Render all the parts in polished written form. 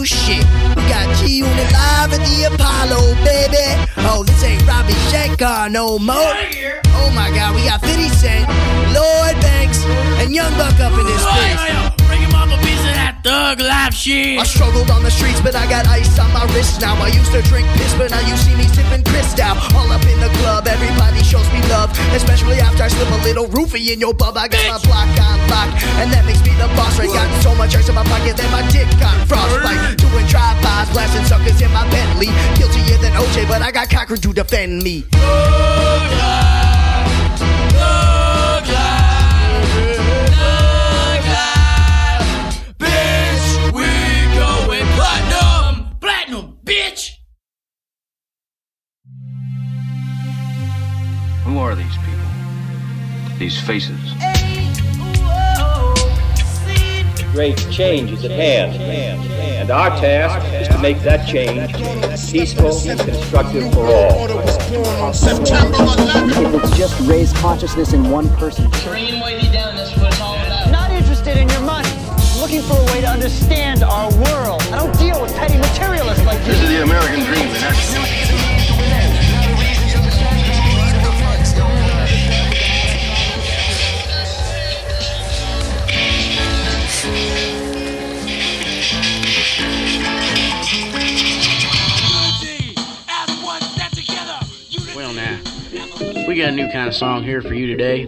new shit. We got G-Unit live at the Apollo, baby. Oh, this ain't Robbie Shankar no more. Oh my God, we got 50 Cent, Lloyd Banks, and Young Buck up in this place. Bring him up a piece of that thug life shit. I struggled on the streets, but I got ice on my wrist now. I used to drink piss, but now you see me sipping Cristal. All up in the club, everybody shows me love, especially after I slip a little roofie in your bub. I got my block on lock, and that makes me the boss. I got so much ice in my pocket that my dick got frostbite. Doing drive-bys, blasting suckers in my Bentley. Guiltier than OJ, but I got Cochran to defend me. Bitch! Who are these people? These faces? The great change is at hand, and our task is to make that change peaceful and constructive for all. If it's just raise consciousness in one person. Dream way down, that's what it's all about. Not interested in your money. Looking for a way to understand our world. I don't deal with petty materialists like you. This is the American dream in action. Well now, we got a new kind of song here for you today.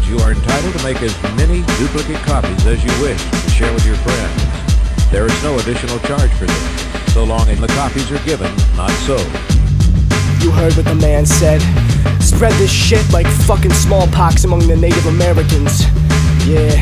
You are entitled to make as many duplicate copies as you wish to share with your friends. There is no additional charge for this, so long as the copies are given, not sold. You heard what the man said. Spread this shit like fucking smallpox among the Native Americans. Yeah.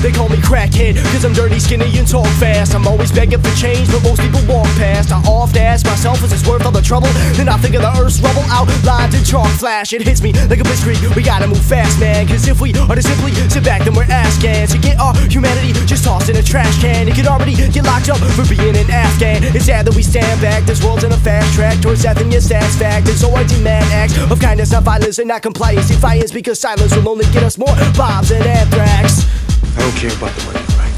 They call me crackhead, cause I'm dirty, skinny, and talk fast. I'm always begging for change, but most people walk past. I often ask myself, is this worth all the trouble? Then I think of the earth's rubble, outlined in chalk flash. It hits me like a blitzkrieg, we gotta move fast, man. Cause if we are to simply sit back, then we're Afghans. To get our humanity just tossed in a trash can. It could already get locked up for being an Afghan. It's sad that we stand back, this world's in a fast track towards death and your stats fact. And so I demand acts of kindness, not violence, and not compliance. Defiance, because silence will only get us more bombs and anthrax. I don't care about the money, right?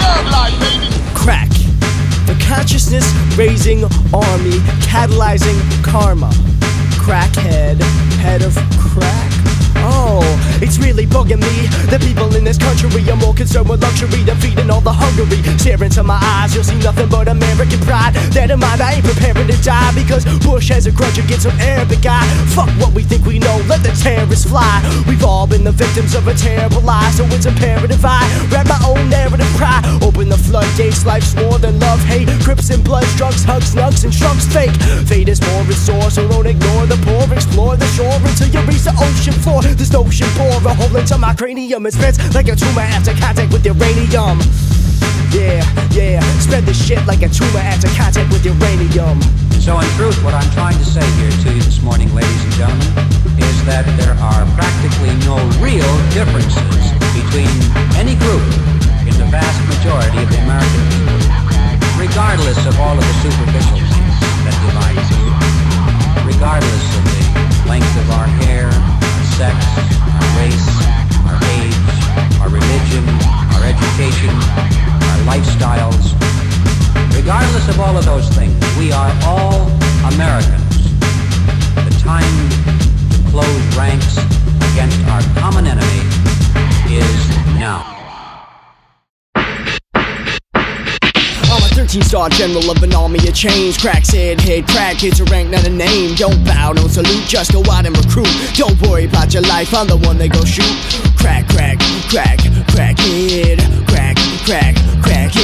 I wanna live. Crack. The consciousness-raising army, catalyzing karma. Crackhead, head of crack. Oh, it's really bugging me. The people in this country are more concerned with luxury than feeding all the hungry. Stare into my eyes, you'll see nothing but American pride. That in mind, I ain't preparing to die, because Bush has a grudge against some Arabic guy. Fuck what we think we know, let the terrorists fly. We've all been the victims of a terrible lie, so it's imperative I wrap my own narrative cry. Open the floodgates, life's more than love, hate. Crips and bloods, drugs, hugs, nugs, and shrugs fake. Fate is more resource, so don't ignore the poor. Explore the shore until you reach the ocean floor. This ocean bore a hole into my cranium. It spreads like a tumor after contact with uranium. Yeah, spread the shit like a tumor after contact with uranium. So in truth, what I'm trying to say here to you this morning, ladies and gentlemen, is that there are practically no real differences between any group in the vast majority of the American people, regardless of all of the superficial things that divide us, regardless of the length of our hair, sex, our race, our age, our religion, our education, our lifestyles. Regardless of all of those things, we are all Americans. The time to close ranks against our common enemy is now. I'm a 13-star general of an army of change. Cracks head, crack, it's a rank, not a name. Don't bow, don't salute, just go out and recruit. Don't worry about your life, I'm the one they go shoot. Crackhead, crackhead.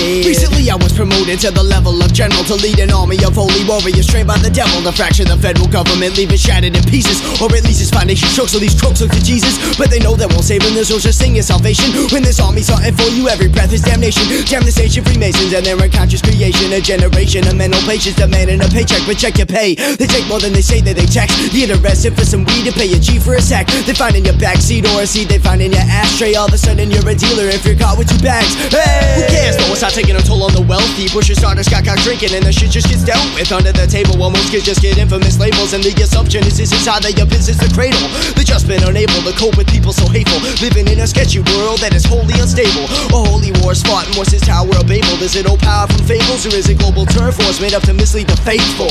Recently I was promoted to the level of general, to lead an army of holy warriors trained by the devil to fracture the federal government, leave it shattered in pieces, or at least its foundation shook. So these crooks look to Jesus, but they know that won't save them. There's no such thing as salvation when this army's hunting for you. Every breath is damnation. Damn this ancient Freemasons and their unconscious creation. A generation of mental patients demanding a paycheck, but check your pay. They take more than they say that they tax. You get arrested for some weed and pay a G for a sack. They find in your backseat or a seed they find in your ashtray. All of a sudden you're a dealer if you're caught with 2 bags. Hey! Who cares though, it's not taking a toll on the wealthy. Pusher starters got caught drinking and the shit just gets dealt with under the table. While most kids just get infamous labels, and the assumption is this is how they up is the cradle. They've just been unable to cope with people so hateful, living in a sketchy world that is wholly unstable. A holy war is fought, and what's this Tower of Babel? Is it old power from fables, or is it global turf wars made up to mislead the faithful?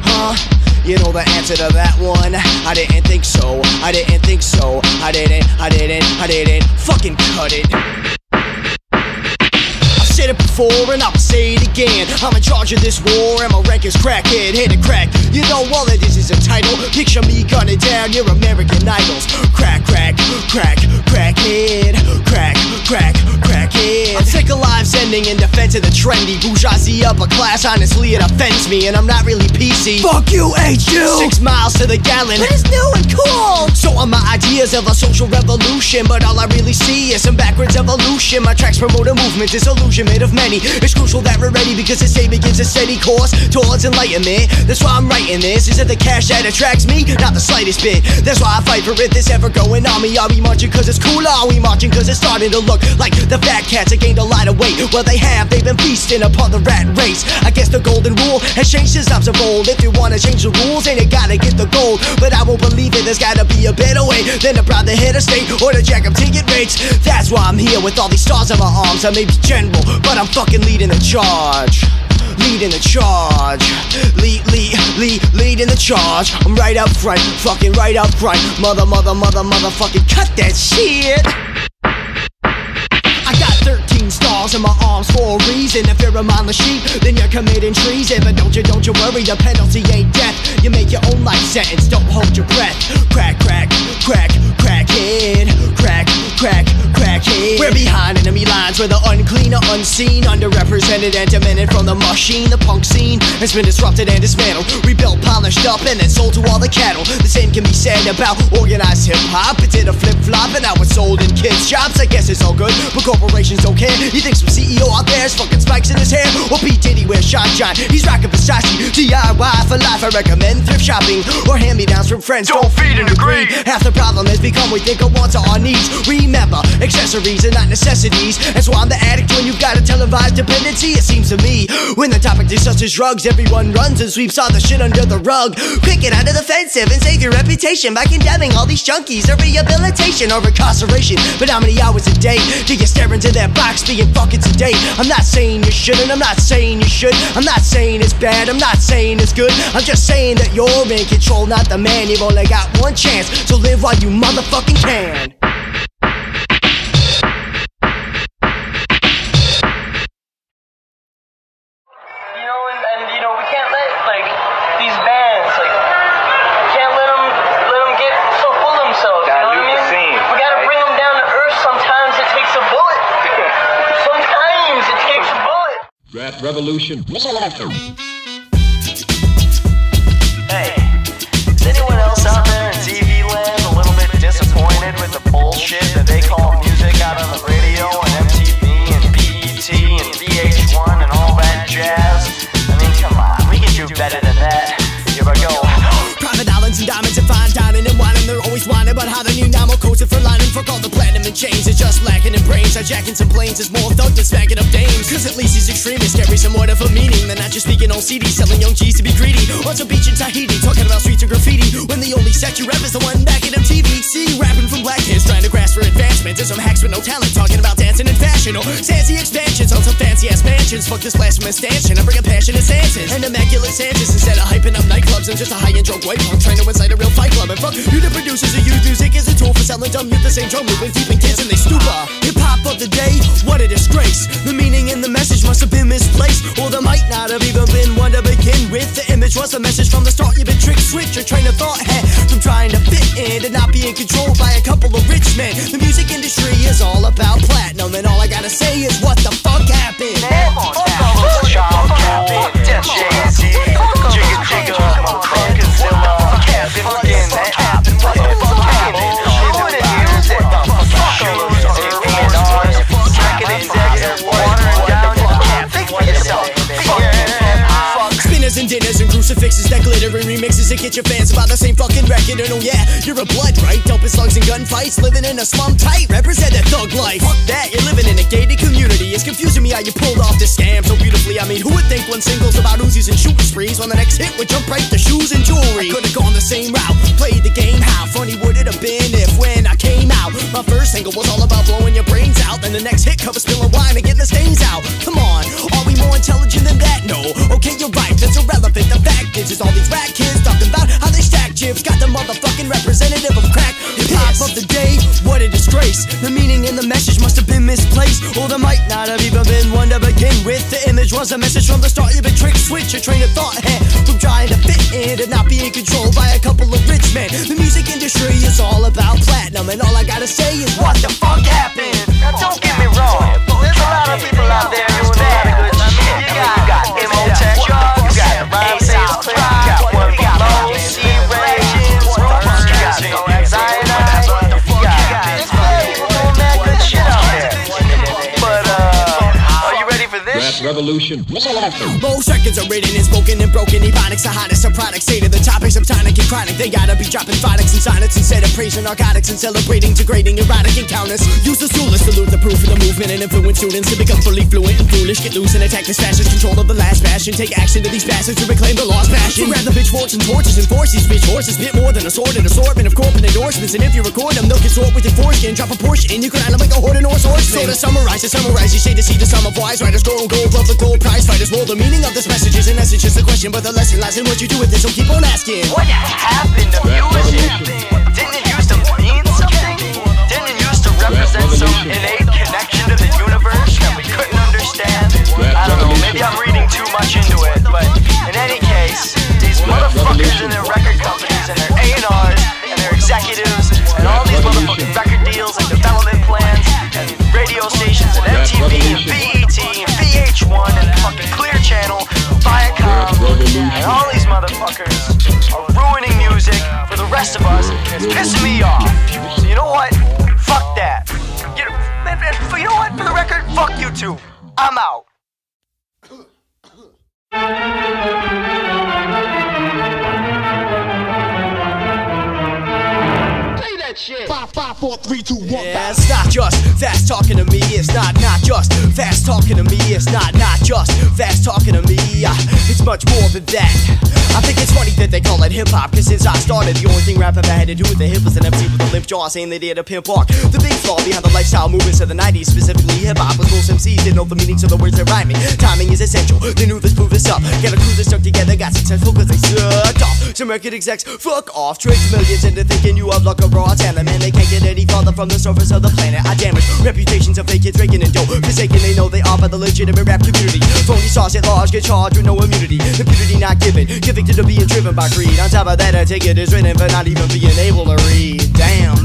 Huh? You know the answer to that one. I didn't think so. I didn't think so. I didn't fucking cut it. Said it before and I'll say it again. I'm in charge of this war and my rank is crackhead, head to crack. You know all of this is a title. Picture me gunning down your American idols. Crack, crack, crack, crackhead. Crack, crack, crackhead. I'm sick of lives ending in defense of the trendy bourgeoisie upper class. Honestly, it offends me and I'm not really PC. Fuck you, HU! 6 miles to the gallon. But it's new and cool. So are my ideas of a social revolution, but all I really see is some backwards evolution. My tracks promote a movement, disillusion made of many. It's crucial that we're ready because this statement gives a steady course towards enlightenment. That's why I'm writing this. Is it the cash that attracts me? Not the slightest bit. That's why I fight for it. This ever going on me. Are we marching cause it's cool? Are we marching cause it's starting to look like the fat cats have gained a lot of weight? Well they have, they've been feasting upon the rat race. I guess the golden rule has changed since I'm so old. If you wanna change the rules, ain't it gotta get the gold. But I won't believe it, there's gotta be a better way than to bribe the head of state or to jack up ticket rates. That's why I'm here with all these stars on my arms. I may be general, but I'm fucking leading the charge. Leading the charge. Leading the charge. I'm right up front, fucking right up front. Motherfucking cut that shit. I got 13 stars in my arms for a reason. If you're a mindless sheep, then you're committing treason. But don't you worry, the penalty ain't death. You make your own life sentence, don't hold your breath. Crack, crack, crack, crackhead. Crack, crack, crackhead. We're behind enemy lines, we're the unclean or unseen, underrepresented and demented from the machine. The punk scene has been disrupted and dismantled, rebuilt, polished up, and then sold to all the cattle. The same can be said about organized hip-hop. It did a flip-flop and now it's sold in kids' shops. I guess it's all good, but corporations don't care. You think some CEO out there is fucking spikes in his hair? Or P. Diddy wears shine, he's rocking Versace. DIY for life, I recommend thrift shopping or hand-me-downs from friends. Don't feed into greed. Half the problem has become we think of wants or our needs. Remember, accessories are not necessities. That's why I'm the addict when you've got a televised dependency. It seems to me, when the topic discusses drugs, everyone runs and sweeps all the shit under the rug. Quick, get out of the defensive and save your reputation by condemning all these junkies or rehabilitation or incarceration. But how many hours a day do you stare into that box being fucking sedate? I'm not saying you shouldn't, I'm not saying you should, I'm not saying it's bad, I'm not saying it's good. I'm just saying that you're in control, not the man. You've only got one chance, so live while you motherfucking can. Rap Revolution. Hey, is anyone else out there in TV land a little bit disappointed with the bullshit that they call music out on the radio and MTV and BET and VH1 and all that jazz? I mean, come on, we can do better than that. Here I go. Private islands and diamonds and fine dining and wine, and they're always whining about how the new normal coated for lining. Fuck all the platinum and chains, it's just lacking in brains. Hijacking some planes is more thug than smacking up dames. Cause at least these extremists carry somewhat of a meaning. They're not just speaking on CDs, selling young G's to be greedy. On some beach in Tahiti, talking about streets and graffiti, when the only set you rep is the one back at MTV. See, rapping from black kids trying to grasp for advancement, and some hacks with no talent talking about dancing and fashion. Or sassy expansions on some fancy ass mansions. Fuck this blasphemous stanchion, I'm bringing passionate stances and immaculate stances instead of hyping up nightclubs. I'm just a high-end drunk white punk trying to incite a real fight club. And fuck you, the producers who use music as a tool for selling dumb youth. The same drum moving deep in kids and they stupor. Hip-hop of the day, what a disgrace. The meaning in the message must have been misplaced, or there might not have even been one to begin with. The image was a message from the start. You've been tricked, switch your train of thought had from trying to fit in to not being controlled by a couple of rich men. The music industry is all about platinum, and all I gotta say is what the fuck happened? Child Captain, Jay-Z, Jigga Jigga, Funkazilla, Captain Fucking Captain, what the fuck happened? Who the hell's it? Fuckers, A&Rs, second executive, watering down your cap. Think for yourself. Spinners and dinners and crucifixes that glitter and remixes that get your fans about the same fucking record. it or no, yeah, you're a blood, right? Dumping slugs and gunfights, living in a slum tight. Represent that thug life. Fuck that, you're living in a gated community. It's confusing me how you pulled off this scam so beautifully. I mean, who would think one single's about Uzis and shooting sprees when the next hit would jump right to shoes and jewelry? I could've gone the same route, played the game. How funny would it have been if when I came out, my first single was all about blowing your brains out, then the next hit cover spilling wine and getting the stains out? Come on, are we more intelligent than that? No, okay, you're right, that's irrelevant. The fact is all these rap kids talking about how they stack chips, got the motherfucking representative of crack hip-hop of the day. What a disgrace, the meaning in the message must have been misplaced, or there might not have even been one to begin with. The image was a message from the start. You've been tricked, switch your train of thought from trying to fit in to not being controlled by a couple of rich men. The music industry is all about platinum, and all I gotta say is what the fuck happened? Now don't get me wrong, there's a lot of people out there doing a lot of good shit. You got Imotech, you got A State of Dependance, you got One Below, C-Ray, you got Cyanide, you got people doing mad good shit out there. But are you ready for this? Rap Revolution. Most records are written and spoken and broken. Ebonics, the hottest of products. Say to the topics of tonic and chronic. They gotta be dropping phonics and sonnets instead of praising narcotics and celebrating degrading erotic encounters. Use the toolers to loot the proof of the movement and influence students to become fully fluent and foolish. Get loose and attack this fascist control of the last bastion. Take action to these bastards to reclaim the lost passion. So grab the pitchforks and torches and force these bitch horses. Bit more than a sword and assortment of corporate endorsements. And if you record them, they'll consort with your foreskin. Drop a portion and you can ride them like a horde of Norse horsemen. So to summarize, you say to see the sum of wise writers grow and go above the gold prize fighters. Well, the meaning of this message is in essence just a question, but the lesson lies in what you do with it, so keep on asking. What happened to music? Didn't it used to mean something? Didn't it used to represent some innate connection to the universe that we couldn't understand? I don't know, maybe I'm reading too much into it, but in any case, these motherfuckers and their record companies and their A&Rs and their executives and all these motherfucking record deals and development plans and radio stations and MTV and BET and VH1 and fucking Clear Channel, Viacom, and all these motherfuckers are ruining music for the rest of us, and it's pissing me off. So you know what? Fuck that. You know what? For the record, fuck you too. I'm out. Shit. 5, 4, 3, 2, 1. Yeah, it's not just fast talking to me. It's not just fast talking to me. It's not just fast talking to me. It's much more than that. I think it's funny that they call it hip-hop, cause since I started, the only thing rap ever had to do with the hip was an MC with a limp jaw saying they did a pimp walk. The big flaw behind the lifestyle movements of the 90s, specifically hip-hop, was most MCs didn't know the meanings of the words they're rhyming. Timing is essential, they knew this, prove this up. Get a crew that stuck together, got successful cause they sucked off. Some record execs, fuck off, tricked millions into thinking you have luck or raw talent. Man, they can't get any farther from the surface of the planet. I damage reputations of fake kids raking in dough, forsaken they know they are by the legitimate rap community. Phony stars at large get charged with no immunity. Impunity not given, convicted of being driven by greed. On top of that, a ticket is written for not even being able to read. Damn,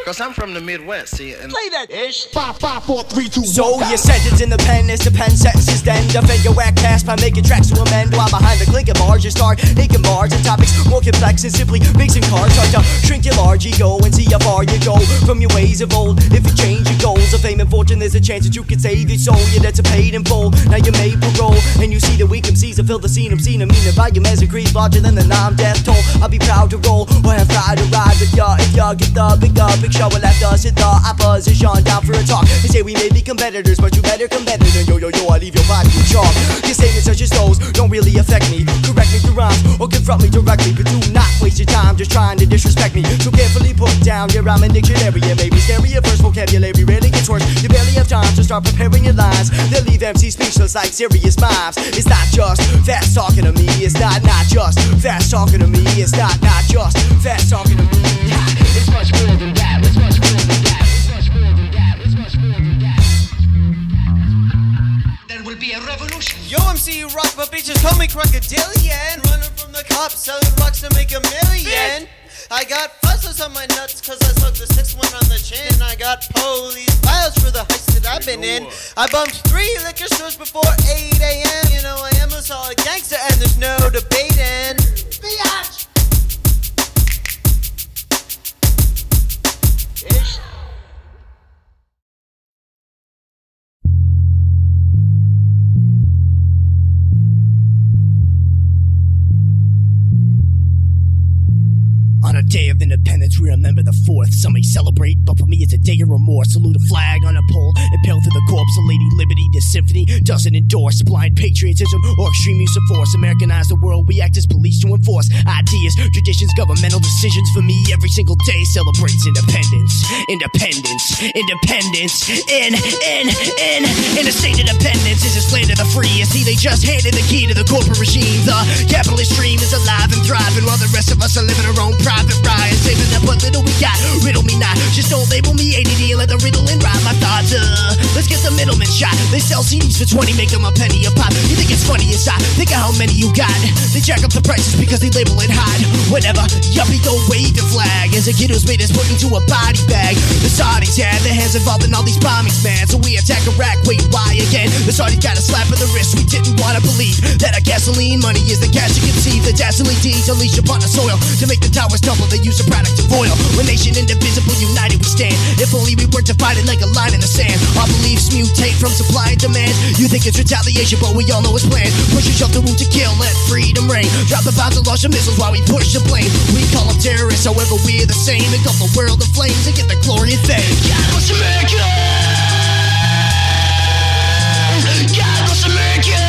Cause I'm from the Midwest, see, and play that ish. 5, 4, 3, 2, 1. So your sentence in the pen is to pen sentences, then defend your whack past by making tracks to amend. While behind the clinking bars, you start aching bars and topics more complex and simply mixing cards. Start to shrink your large ego and see how far you go from your ways of old. If you change your goals of fame and fortune, there's a chance that you can save your soul. Your debts are paid in full, now you're made parole, and you see the weak MCs that fill the scene. I'm seen, I mean the volume has increased larger than the non-death toll. I'll be proud to roll or have pride to ride with ya if ya get the big show will left us in the opposition down for a talk. They say we may be competitors, but you better come better than yo, I leave your body in chalk. Your statements such as those don't really affect me. Correct me through rhymes or confront me directly, but do not waste your time just trying to disrespect me. So carefully put down your rhyming dictionary. It may be scary at first, vocabulary rarely gets worse. You barely have time to start preparing your lines. They'll leave MCs speechless like serious mimes. It's not just fast talking to me. It's not just fast talking to me. It's not just fast talking to me. It's much more than that. It's much more than that. It's much more than that. It's much more than that. There will be a revolution. Yo, MC rock my bitches, call me crocodilian. Running from the cops, selling rocks to make $1 million. I got fuzzles on my nuts cause I slugged the 6th one on the chin. I got police files for the heist that I've been in. I bumped 3 liquor stores before 8 a.m. You know I am a solid gangster and there's no debating. Biatch! Another day of independence, we remember the 4th. Some may celebrate, but for me it's a day of remorse. Salute a flag on a pole, impale through the corpse. A Lady Liberty, this symphony doesn't endorse blind patriotism or extreme use of force. Americanize the world, we act as police to enforce ideas, traditions, governmental decisions. For me, every single day celebrates independence. Independence, independence, in a state of dependence is this land of the free. You see, they just handed the key to the corporate regime. The capitalist dream is alive and thriving, while the rest of us are living our own private ride, saving up what little we got. Riddle me not, just don't label me ADD and let the riddle and rhyme my thoughts. Let's get the middleman shot. They sell CDs for 20, make them a penny a pop. You think it's funny inside? Think of how many you got. They jack up the prices because they label it hot. Whenever yuppie don't wave the flag, as a kid who's made us put into a body bag. The Saudis had their hands involved in all these bombings, man. So we attack Iraq. Wait, why again? The Saudis got a slap in the wrist. We didn't want to believe that our gasoline money is the cash you conceive. The dazzling deeds unleashed upon the soil to make the towers tumble. They use a product of oil. One nation indivisible, united we stand. If only we weren't divided like a line in the sand. Our beliefs mutate from supply and demand. You think it's retaliation, but we all know it's planned. Push yourself to root to kill, let freedom reign. Drop the bombs and launch the missiles while we push the blame. We call them terrorists, however we're the same. Engulf the world in flames and get the glory and fame. God bless America! God bless America!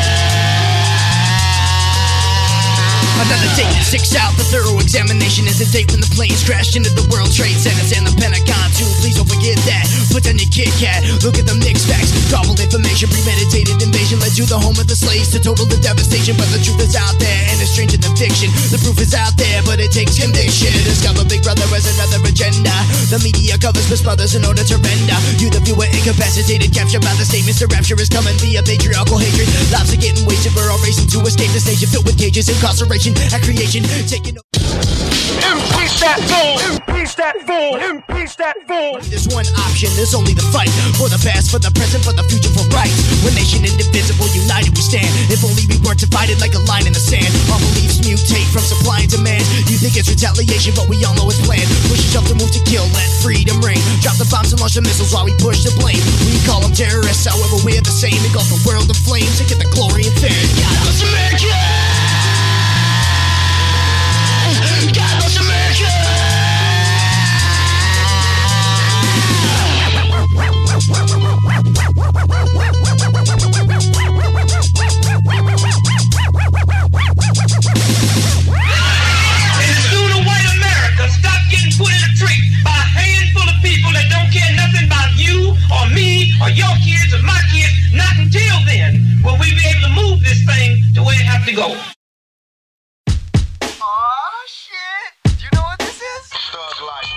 Another date that sticks out. The thorough examination is the date when the planes crashed into the World Trade Centers and the Pentagon too. Please don't forget that. Put down your Kit Kat. Look at the mixed facts. Garbled information, premeditated invasion led to the home of the slaves to total the devastation. But the truth is out there and it's stranger than fiction. The proof is out there, but it takes conviction. Discover Big Brother as another agenda. The media covers Miss Brothers in order to render you the viewer incapacitated, captured by the statements. The rapture is coming via patriarchal hatred. Lives are getting wasted. We're all racing to escape this nation filled with cages, incarceration at creation, taking Impeach that fool! Impeach that fool! Impeach that fool! There's one option, there's only the fight. For the past, for the present, for the future, for rights. We're nation indivisible, united we stand. If only we weren't divided like a line in the sand. Our beliefs mutate from supply and demand. You think it's retaliation, but we all know it's planned. Push yourself to move to kill, let freedom reign. Drop the bombs and launch the missiles while we push the blame. We call them terrorists, however we're the same. Engulf the world in flames and get the glory and fame. God bless America! God bless America! And the sooner white America stop getting put in a trick by a handful of people that don't care nothing about you or me or your kids or my kids, not until then will we be able to move this thing to where it has to go.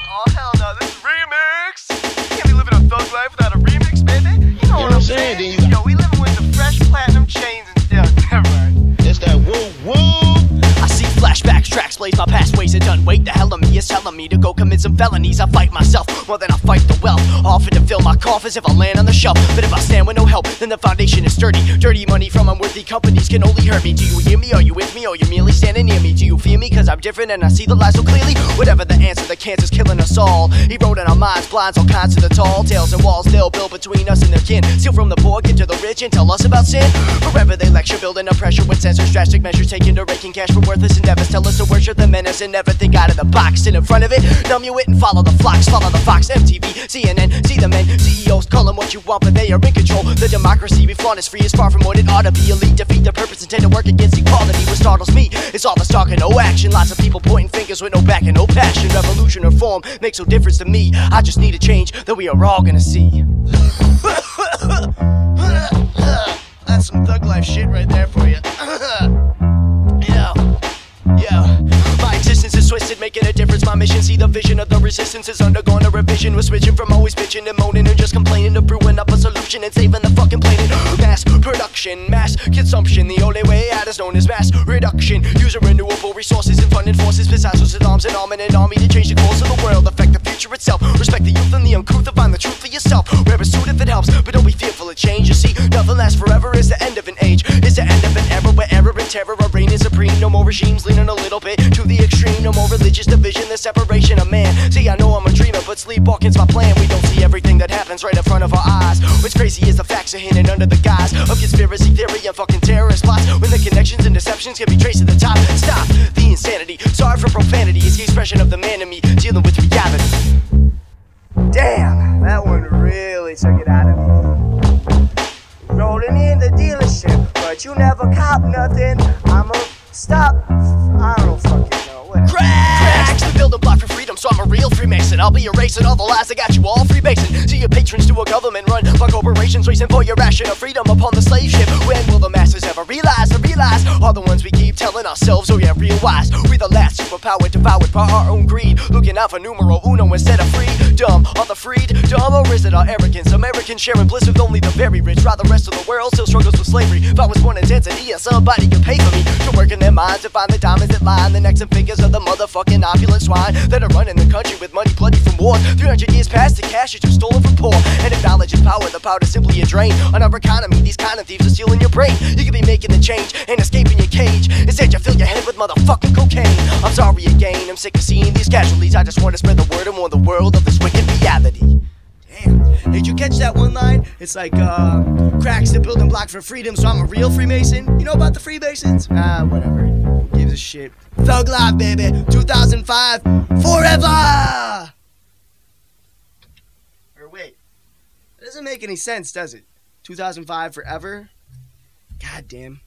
Oh hell no, this is remix! You can't be living a thug life without a remix, baby. You know what I'm saying? Yo, we living with the fresh platinum chains and never mind. It's that woo woo! I see flashbacks, tracks, blaze my past ways are done. Wait, the hell of me is telling me to go commit some felonies. I fight myself more than I fight the wealth. Often to fill my coffers if I land on the shelf. But if I stand with no help, then the foundation is sturdy. Dirty money from unworthy companies can only hurt me. Do you hear me? Are you with me? Or you merely standing near me? Do you fear me? Cause I'm different and I see the lies so clearly. Whatever the answer, the cancer's killing us all. He wrote in our minds, blinds all kinds of the tall tales and walls they'll build between us and their kin. Steal from the poor, get to the rich and tell us about sin. Forever they lecture, building up pressure with censors, drastic measures taken to raking cash for worthless endeavors. Tell us to worship the menace and never think out of the box. Sit in front of it, numb your wit and follow the flocks. Follow the Fox, MTV, CNN, see the men. CEOs call them what you want, but they are in control. The democracy we flaunt is free, is far from what it ought to be. Elite defeat the purpose, intend to work against equality. What startles me is all this talk and no action. Lots of people pointing fingers with no back and no passion. Revolution or form makes no difference to me. I just need a change that we are all gonna see. That's some thug life shit right there for you. Yeah, my existence is twisted, making a difference. My mission, see the vision of the resistance is undergoing a revision. We're switching from always bitching and moaning and just complaining to brewing up a solution and saving the fucking planet. Mass production, mass consumption. The only way out is known as mass reduction. Using renewable resources and funding forces. Pizzazz with arms and arming an army to change the course of the world. Affect the future itself. Respect the youth and the uncouth to find the truth for yourself. Wear a suit if it helps, but don't be fearful of change. You see, nothing lasts forever is the end of an age. It's the end of an era where error and terror are reigning supreme. No more regimes leaning a little bit to the extreme. No more religious division, the separation of man. See, I know I'm a dreamer, but sleepwalking's my plan. We don't see everything that happens right in front of our eyes. What's crazy is the facts are hidden under the guise of conspiracy theory and fucking terrorist plots. When the connections and deceptions can be traced to the top. Stop the insanity, sorry for profanity. It's the expression of the man in me. stop. I don't fucking know. Whatever. Cracks the building block for freedom, so I'm a real Freemason. I'll be erasing all the lies that got you all freebasing. See your patrons to a government run by corporations, racing for your ration of freedom upon the slave ship. When will the masses ever realize the realize are the ones we keep telling ourselves? Oh yeah, real wise. We the last superpower devoured by our own greed, looking out for numero uno instead of freedom. Are the freed dumb, or is it our arrogance? Americans sharing bliss with only the very rich, while the rest of the world still struggles with slavery. If I was born in Tanzania, somebody could pay for me to work in their minds to find the diamonds that lie in the necks and fingers of the motherfucking opulent swine that are running the country with money bloody from war. 300 years past, the cash is just stolen from poor. And if knowledge is power, the power is simply a drain on our economy. These kind of thieves are stealing your brain. You could be making the change and escaping your cage. Instead, you fill your head with motherfucking cocaine. I'm sorry again, I'm sick of seeing these casualties. I just want to spread the word and warn the world of this wicked reality. Damn, did you catch that one line? It's like, cracks the building block for freedom, so I'm a real Freemason. You know about the Freemasons? Whatever. Who gives a shit? Thug Life, baby. 2005. Forever! Or wait. That doesn't make any sense, does it? 2005 forever? God damn.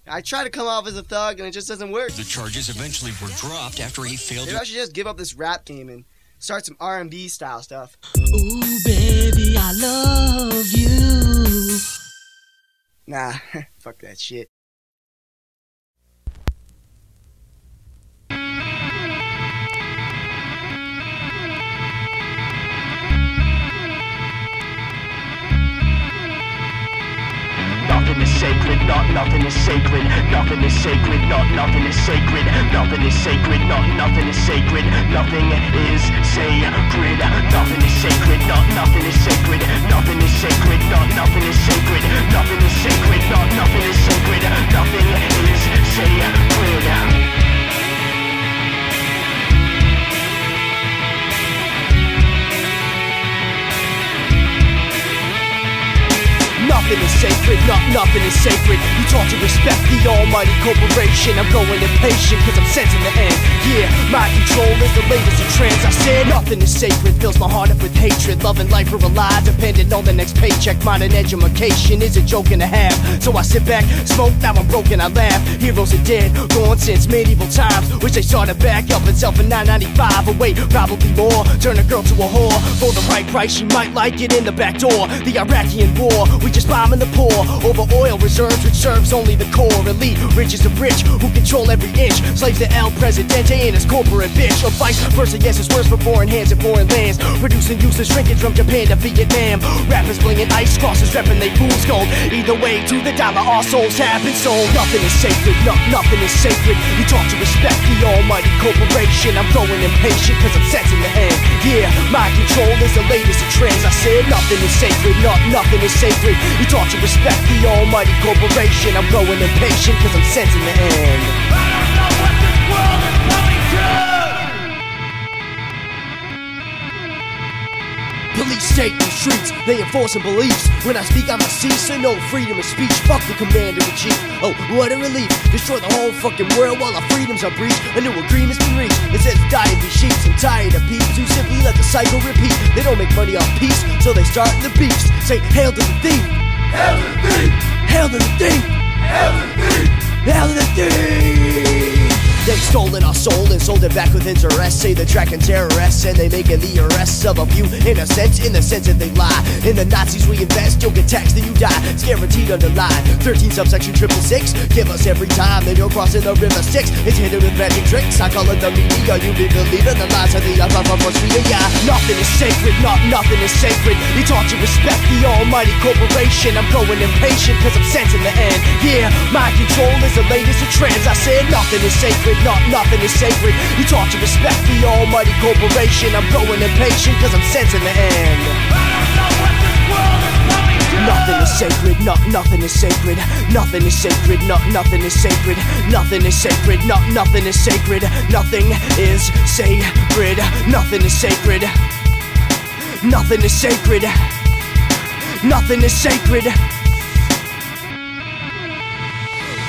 I try to come off as a thug and it just doesn't work. The charges eventually were dropped after he failed. Maybe I should just give up this rap game and start some R&B style stuff. Ooh, baby, I love you. Nah, fuck that shit. Nothing is sacred, nothing is sacred. Nothing is sacred, nothing is sacred. Nothing is sacred, nothing is sacred. Nothing is sacred. Nothing is sacred, nothing is sacred. Nothing is sacred, nothing is sacred. Nothing is sacred, nothing is sacred. Nothing is sacred. Nothing is sacred, nothing is sacred. You taught to respect the almighty corporation. I'm growing impatient cause I'm sensing the end. Yeah, my control is the latest in trends. I said nothing is sacred, fills my heart up with hatred. Loving life or a lie, dependent on the next paycheck. Mine an education is a joke and a half. So I sit back, smoke, now I'm broken, I laugh. Heroes are dead, gone since medieval times. Wish they started back up itself in 995. Or wait, probably more. Turn a girl to a whore for the right price, she might like it in the back door. The Iraqi war, we just bombing the poor over oil reserves, which serves only the core elite. Rich is the rich who control every inch. Slaves to El Presidente and his corporate bitch. Or vice versa, yes, it's worse for foreign hands and foreign lands. Producing useless shrinkage from Japan to Vietnam. Rappers blinging ice crosses, repping they fool's gold. Either way, to the dollar, our souls have been sold. Nothing is sacred, nothing is sacred. You taught to respect the almighty corporation. I'm growing impatient cause I'm sensing the end. Yeah, my control is the latest in trends. I said nothing is sacred, nothing is sacred. You taught to respect the almighty corporation. I'm growing impatient cause I'm sensing the end. I don't know what this world is coming to. Police state in the streets, they enforcing beliefs. When I speak, I'm a ceaser, no freedom of speech. Fuck the commander-in-chief. Oh, what a relief. Destroy the whole fucking world while our freedoms are breached. A new agreement's been reached. It says die and be sheeps. I'm tired of peeps who simply let the cycle repeat. They don't make money off peace, so they start the beefs. Say hail to the thief. Hail to the thief! Hail to the thief! Hail to the thief! Hail to the thief! They've stolen our soul and sold it back with interest. Say they're tracking terrorists and they making the arrests of a few in the sense that they lie. In the Nazis we invest, you'll get taxed and you die. It's guaranteed underline. 13 subsection 666. Give us every time that you're crossing the river Styx. It's hidden with magic tricks. I call it the media. You be believing the lies of the upper media. Nothing is sacred, nothing is sacred. You taught to respect the almighty corporation. I'm growing impatient cause I'm sensing the end. Yeah, my control is the latest in trends. I said nothing is sacred. Nothing is sacred. You taught to respect the almighty corporation. I'm growing impatient cause I'm sensing the end. I don't know what this world is coming to. Nothing is sacred, nothing is sacred. Nothing is sacred, nothing is sacred. Nothing is sacred, nothing is sacred. Nothing is sacred. Nothing is sacred. Nothing is sacred. Nothing is sacred.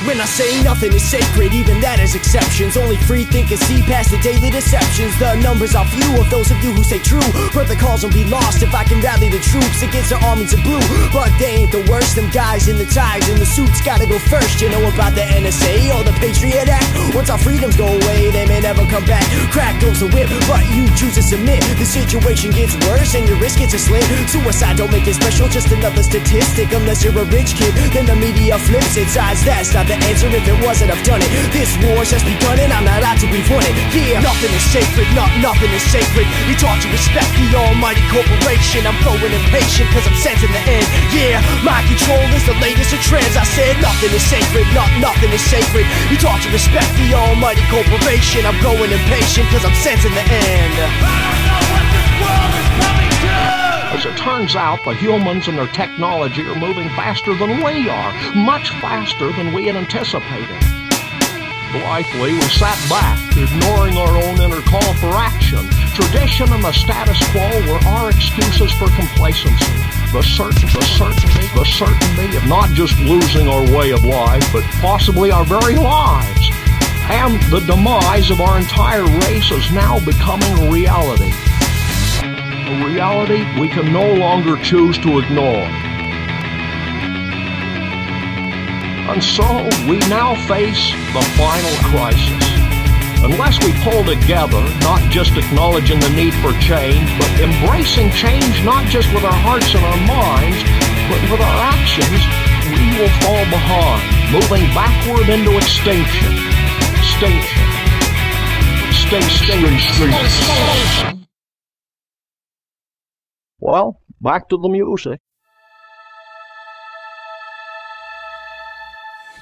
When I say nothing is sacred, even that is exceptions. Only free thinkers see past the daily deceptions. The numbers are few of those of you who stay true, but the cause will be lost if I can rally the troops against the armies of blue. But they ain't the worst, them guys in the ties and the suits gotta go first. You know about the NSA or the Patriot Act? Once our freedoms go away, they may never come back. Crack goes the whip, but you choose to submit. The situation gets worse and your risk gets a slit. Suicide don't make it special, just another statistic. Unless you're a rich kid, then the media flips it. Sides, that's not the answer. If it wasn't, I've done it. This war's just begun and I'm not out to be won it. Yeah, nothing is sacred, nothing is sacred. You taught to respect the almighty corporation. I'm growing impatient cause I'm sensing the end. Yeah, my control is the latest of trends. I said nothing is sacred, nothing is sacred. You taught to respect the almighty corporation. I'm growing impatient cause I'm sensing the end. I don't know what this world is coming to. As it turns out, the humans and their technology are moving faster than we are, much faster than we had anticipated. Blithely, we sat back, ignoring our own inner call for action. Tradition and the status quo were our excuses for complacency. The certainty of not just losing our way of life, but possibly our very lives. And the demise of our entire race is now becoming a reality. A reality we can no longer choose to ignore. And so we now face the final crisis. Unless we pull together, not just acknowledging the need for change, but embracing change not just with our hearts and our minds, but with our actions, we will fall behind, moving backward into extinction. Extinction. Well, back to the music.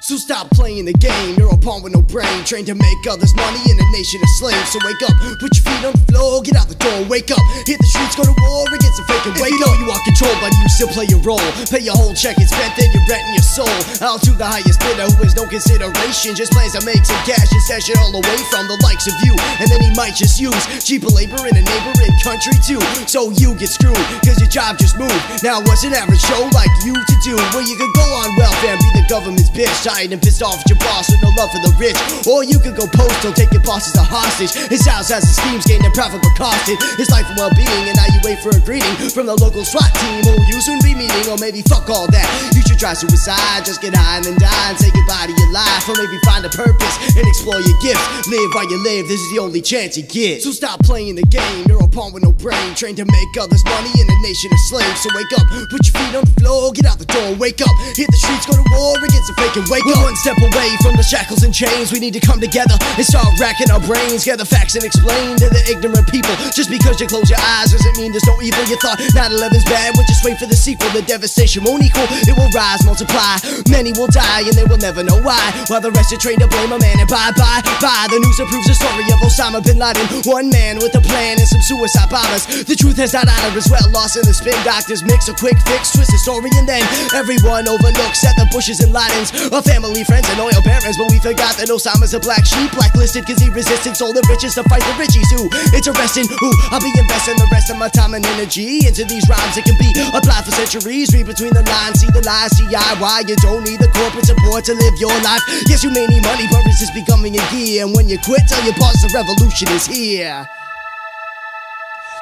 So stop playing the game, you're a pawn with no brain, trained to make others money in a nation of slaves. So wake up, put your feet on the floor, get out the door, wake up, hit the streets, go to war against the fake and wake up. You are controlled, but you still play your role. Pay your whole check, it's spent, then you're renting your soul. Out to the highest bidder who has no consideration, just plans to make some cash and stash it all away from the likes of you. And then he might just use cheaper labor in a neighboring country too. So you get screwed, cause your job just moved. Now what's an average show like you to do? Well, you could go on welfare and be the government's bitch, tired and pissed off at your boss with no love for the rich. Or you could go postal, take your boss as a hostage. His house has the schemes, gain the profit but costed his life and well-being, and now you wait for a greeting from the local SWAT team who you soon be meeting. Or maybe fuck all that, you should try suicide, just get high and then die and say goodbye to your life. Or maybe find a purpose and explore your gifts. Live while you live, this is the only chance you get. So stop playing the game, you're a pawn with no brain, trained to make others money in a nation of slaves. So wake up, put your feet on the floor, get out the door, wake up, hit the streets, go to war against the fake and wake up. One step away from the shackles and chains, we need to come together and start racking our brains, gather facts and explain to the ignorant people. Just because you close your eyes doesn't mean there's no evil. You thought 9/11's bad, well just wait for the sequel. The devastation won't equal, it will rise, multiply. Many will die and they will never know why, while the rest are trained to blame a man and bye. The news approves the story of Osama bin Laden, one man with a plan and some suicide bombers. The truth has not honor as well, lost in the spin doctors mix. A quick fix, twist the story and then everyone overlooks that the Bushes and Ladens are family, friends and oil barons. But we forgot that Osama's a black sheep, blacklisted cause he resisted, sold the riches to fight the richies. Who it's arresting, who I'll be investing the rest of my time and energy into these rhymes that can be applied for centuries. Read between the lines, see the lies, see why you don't need the corporate support to live your life. Yes, you may need money, but it's just becoming a gear. And when you quit, tell your boss the revolution is here.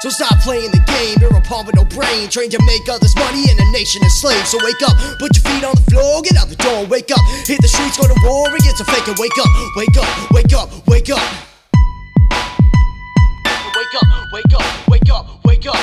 So stop playing the game, you're a pawn with no brain, trained to make others money in a nation of slaves. So wake up, put your feet on the floor, get out the door, wake up, hit the streets, go to war against a fake and wake up, wake up, wake up, wake up. Wake up, wake up, wake up, wake up.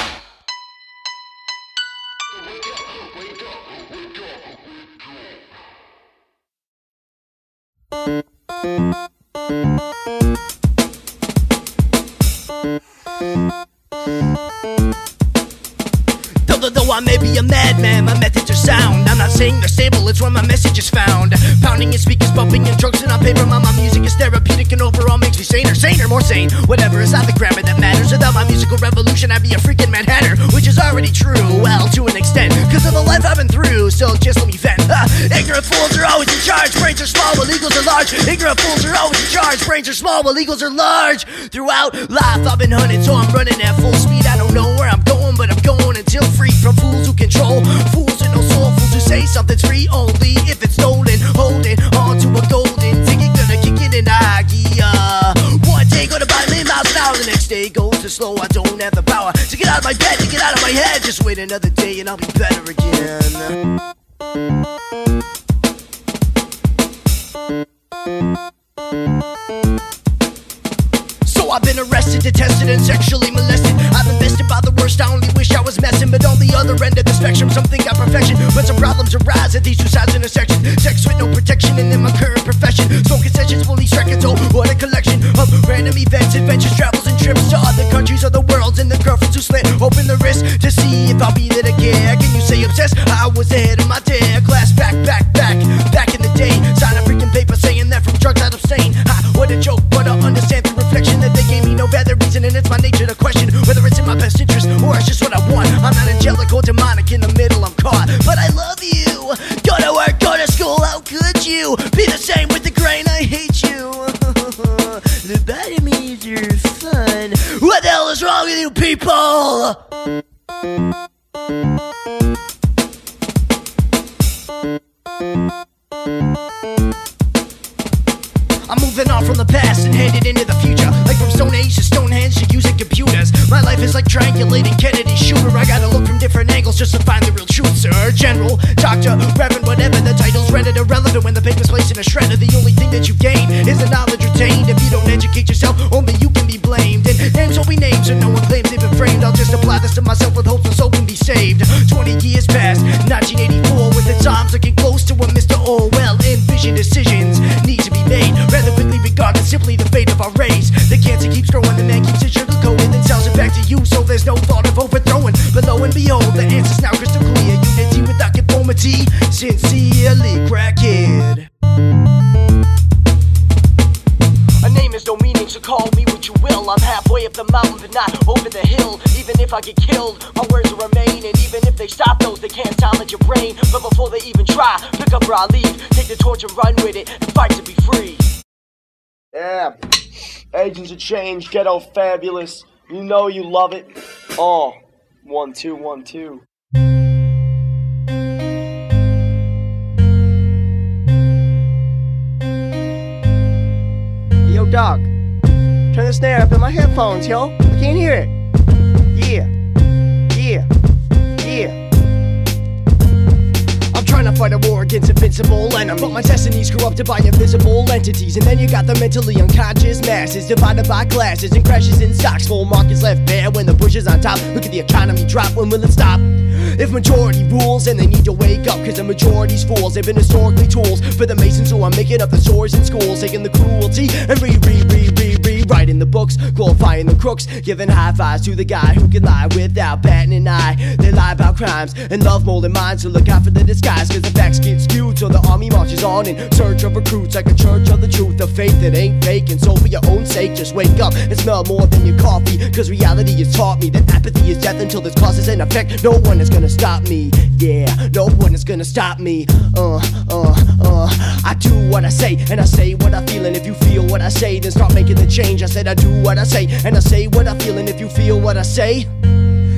Though I may be a madman, my methods are sound. I'm not saying they're stable, it's where my message is found. Pounding in speakers, bumping in drugs and on paper. My music is therapeutic and overall makes me saner, more sane. Whatever, it's not the grammar that matters. Without my musical revolution, I'd be a freaking Mad Hatter, which is already true, well, to an extent, cause of the life I've been through. So just let me vent. Ignorant fools are always in charge, brains are small while egos are large. Ignorant fools are always in charge, brains are small while egos are large. Throughout life I've been hunted, so I'm running at full speed. I don't know where I'm going, but I'm going until free from fools who control, fools with no soul, fools who say something's free only if it's stolen. Holding on to a goal Each day goes too slow, I don't have the power to get out of my bed, to get out of my head. Just wait another day and I'll be better again. So I've been arrested, detested, and sexually molested. I've been bested by the worst, I only wish I was messing. But on the other end of the spectrum, something got perfection. But some problems arise at these two sides intersections. Sex with no protection, and in my current profession, smoking sessions, police records, oh, what a collection of random events, adventures, travels, and trips to other countries, other worlds, and the girlfriends who split open the wrist to see if I'll be there again. Can you say obsessed? I was ahead of my day. Class back in the day. Sign a freaking paper saying that from drugs I'd abstain. What a joke, but I understand the reflection that they gave me no better reason, and it's my nature to question whether it's in my best interest or it's just what I want. I'm not angelic or demonic, in the middle I'm caught, but I love you. Go to work, go to school, how could you be the same with the grain? I hate you. The vitamins are fun. What the hell is wrong with you people? I'm moving on from the past and headed into the future. Like from Stone Age to Stonehenge to using computers. My life is like triangulating Kennedy's shooter. I gotta look from different angles just to find the real truth, sir. General, doctor, reverend, whatever the title's rendered irrelevant when the paper's placed in a shredder. The only thing that you gain is the knowledge retained. If you don't educate yourself, only you can be blamed. And names will be names and no one claims they've been framed. I'll just apply this to myself with hopes my soul can be saved. 20 years past, 1984, with the times looking close to what Mr. Orwell envisioned. Decisions need to be made rather quickly regarding simply the fate of our race. The cancer keeps growing, the man keeps it sugarcoated, then sells it back to you, so there's no thought of overthrowing. But lo and behold, the answer's now crystal clear. Unity without conformity, sincerely crackhead. A name has no meaning, so call me what you will. I'm halfway up the mountain, but not over the hill. Even if I get killed, my words will remain. And even if they stop those, they can't silence your brain. But before they even try, pick up where I leave. Take the torch and run with it, and fight to be free. Yeah, Agents of Change, Ghetto Fabulous. You know you love it. Oh, 1 2 1 2. Yo, dog, turn the snare up in my headphones, yo. I can't hear it. Yeah. I'm trying to fight a war against invincible enemies, but my destiny's corrupted by invisible entities. And then you got the mentally unconscious masses divided by classes and crashes in stocks. Full markets left bare when the push is on top. Look at the economy drop, when will it stop? If majority rules, then they need to wake up, cause the majority's fools. They've been historically tools for the masons who are making up the swords in schools, taking the cruelty and rewriting the books, glorifying the crooks, giving high fives to the guy who can lie without batting an eye. They lie about crimes and love molding minds, so look out for the disguise, cause the facts get skewed. So the army marches on in search of recruits, like a church of the truth, a faith that ain't fake. And so for your own sake, just wake up and smell more than your coffee, cause reality has taught me that apathy is death until there's causes and effect. No one is gonna stop me, yeah, no one is gonna stop me. I do what I say, and I say what I feel. And if you feel what I say, then start making the change. I said I do what I say, and I say what I feel. And if you feel what I say,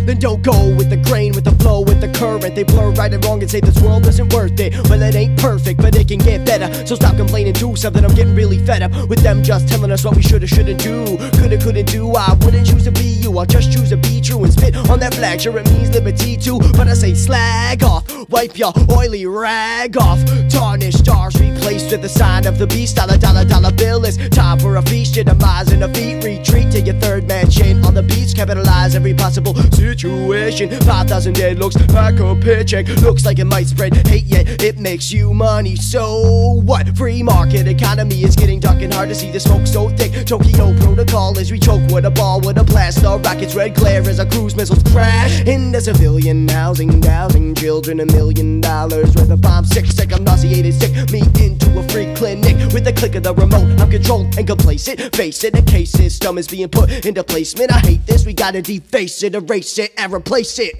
then don't go with the grain, with the flow, with the current. They blur right and wrong and say this world isn't worth it. Well, it ain't perfect, but it can get better. So stop complaining, do something. I'm getting really fed up with them just telling us what we shoulda, shouldn't do. Couldn't do, I wouldn't choose to be you. I'll just choose to be true and spit on that flag. Sure, it means liberty too, but I say slag off. Wipe your oily rag off. Tarnished stars replaced with the sign of the beast. Dollar bill. It's time for a feast. Your demise and a feet. Retreat to your third mansion on the beach. Capitalize every possible situation. 5,000 dead looks like a paycheck. Looks like it might spread hate, yet it makes you money. So what? Free market economy is getting dark and hard to see the smoke so thick. Tokyo protocol is we choke with a ball with a blast. The rockets red glare as our cruise missiles crash into civilian housing, dousing children $1 million with a bomb. Sick, I'm nauseated, sick me into a free clinic with the click of the remote. I'm controlled and complacent. Face it, the case system is being put into placement. I hate this, we gotta deface it, erase it, and replace it.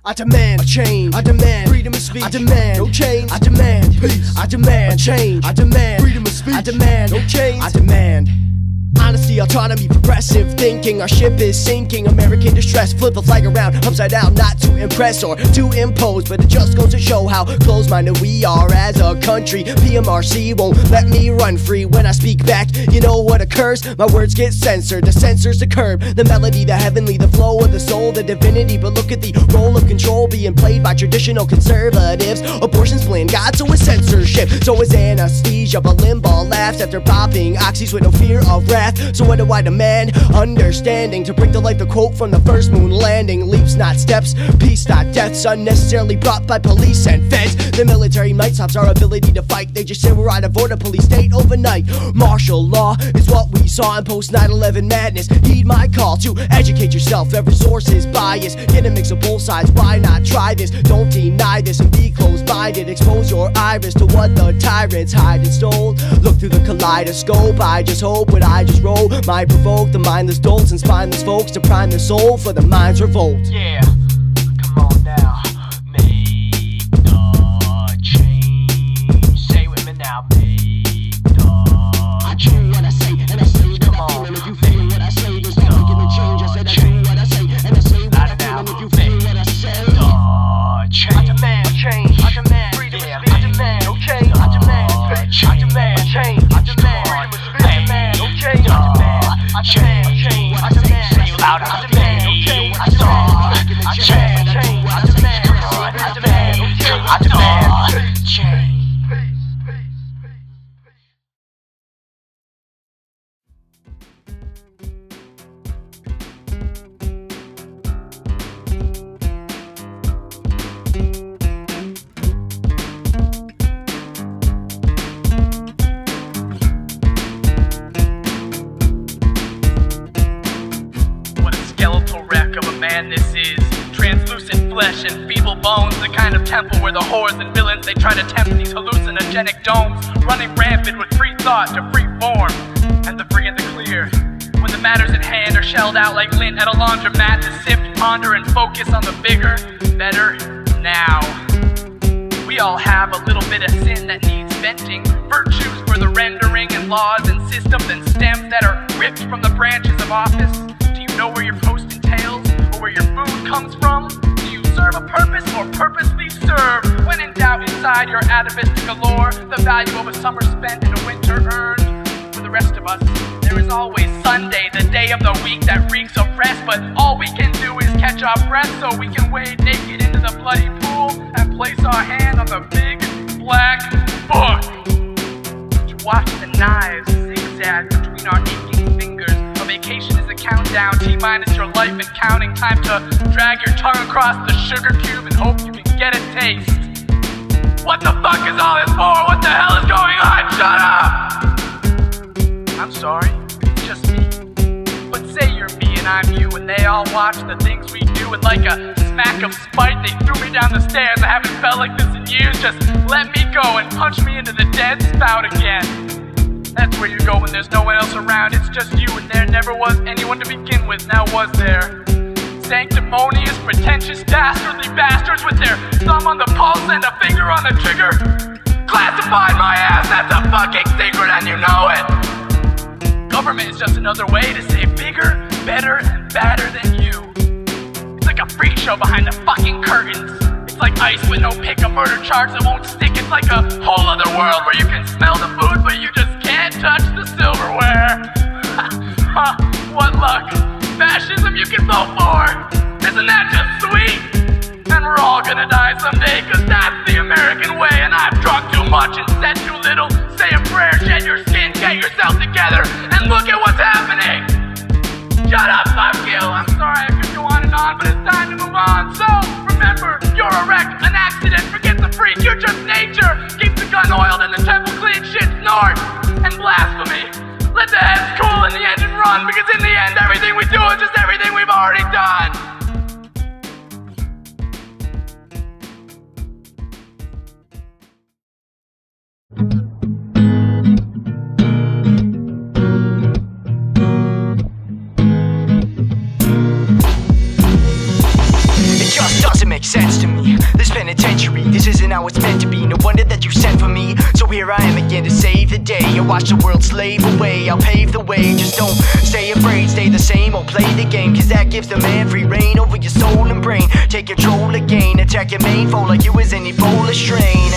I demand a change. I demand freedom of speech. I demand no change. I demand peace. I demand a change. I demand freedom of speech. I demand no change. I demand Honesty, autonomy, progressive thinking. Our ship is sinking, American distress. Flip the flag around, upside down, not to impress or to impose, but it just goes to show how close-minded we are as a country. PMRC won't let me run free. When I speak back, you know what occurs? My words get censored, the censors the curb. The melody, the heavenly, the flow of the soul, the divinity. But look at the role of control being played by traditional conservatives. Abortion's bland, God, so is censorship. So is anesthesia, but limbaugh laughs after popping oxys with no fear of wrath. So what do I demand? Understanding to bring to life the quote from the first moon landing. Leaps not steps, peace not deaths, unnecessarily brought by police and feds. The military might stop our ability to fight. They just say we're out of order, police state overnight. Martial law is what we saw in post 9/11 madness. Heed my call to educate yourself. Every source is biased. Get a mix of both sides, why not try this? Don't deny this and be close-minded. Expose your iris to what the tyrants hide and stole. Look through the kaleidoscope. I just hope what I just wrote might provoke the mindless dolts and spineless folks to prime their soul for the mind's revolt. Yeah, come on now. Make the change. Say with me now, make the change. I do what I say, and I say what I feel. And if you feel what I say, there's no making a change. I said I do what I say, and I say what I feel. And if you feel what I say, I demand change. I demand freedom of speech. I demand no change. I demand change. I demand change. I demand freedom of speech. I demand no change. I demand change. I demand say louder. I demand no change. I demand change. I demand change. I demand change. This is translucent flesh and feeble bones, the kind of temple where the whores and villains they try to tempt these hallucinogenic domes, running rampant with free thought to free form and the free and the clear. When the matters at hand are shelled out like lint at a laundromat to sift, ponder, and focus on the bigger, better now. We all have a little bit of sin that needs venting, virtues for the rendering, and laws and systems and stems that are ripped from the branches of office. Do you know where your post entails? Where your food comes from? Do you serve a purpose or purposely serve? When in doubt inside your atavistic allure, the value of a summer spent and a winter earned. For the rest of us, there is always Sunday, the day of the week that reeks of rest. But all we can do is catch our breath so we can wade naked into the bloody pool and place our hand on the big black book. To watch the knives zigzag between our aching fingers. A vacation is a countdown, T-minus your life and counting. Time to drag your tongue across the sugar cube and hope you can get a taste. What the fuck is all this for? What the hell is going on? Shut up! I'm sorry, it's just me. But say you're me and I'm you, and they all watch the things we do, and like a smack of spite, they threw me down the stairs. I haven't felt like this in years. Just let me go and punch me into the dead spout again. That's where you go when there's no one else around. It's just you, and there never was anyone to begin with. Now was there? Sanctimonious, pretentious, dastardly bastards with their thumb on the pulse and a finger on the trigger. Classified my ass, that's a fucking secret and you know it. Government is just another way to say bigger, better, and badder than you. It's like a freak show behind the fucking curtains. It's like ice with no pick, a murder charge that won't stick. It's like a whole other world where you can smell the food, but you just can't touch the silverware. What luck. Fascism you can vote for. Isn't that just sweet? And we're all gonna die someday, cause that's the American way. And I've drunk too much and said too little. Say a prayer, shed your skin, get yourself together, and look at what's happening. Shut up, fuck you. I'm sorry I could go on, but it's time to move on. So, remember, you're a wreck, an accident. Forget the freak, you're just nature. Keep the gun oiled and the temple clean. Shit snort and blasphemy. Let the heads cool and the engine run, because in the end, everything we do is just everything we've already done. Sense to me, this penitentiary, this isn't how it's meant to be. No wonder that you sent for me, so here I am again to save the day. I watch the world slave away, I'll pave the way. Just don't stay afraid, stay the same or play the game, cause that gives the man free reign over your soul and brain. Take control again, attack your main foe like you was an Ebola strain.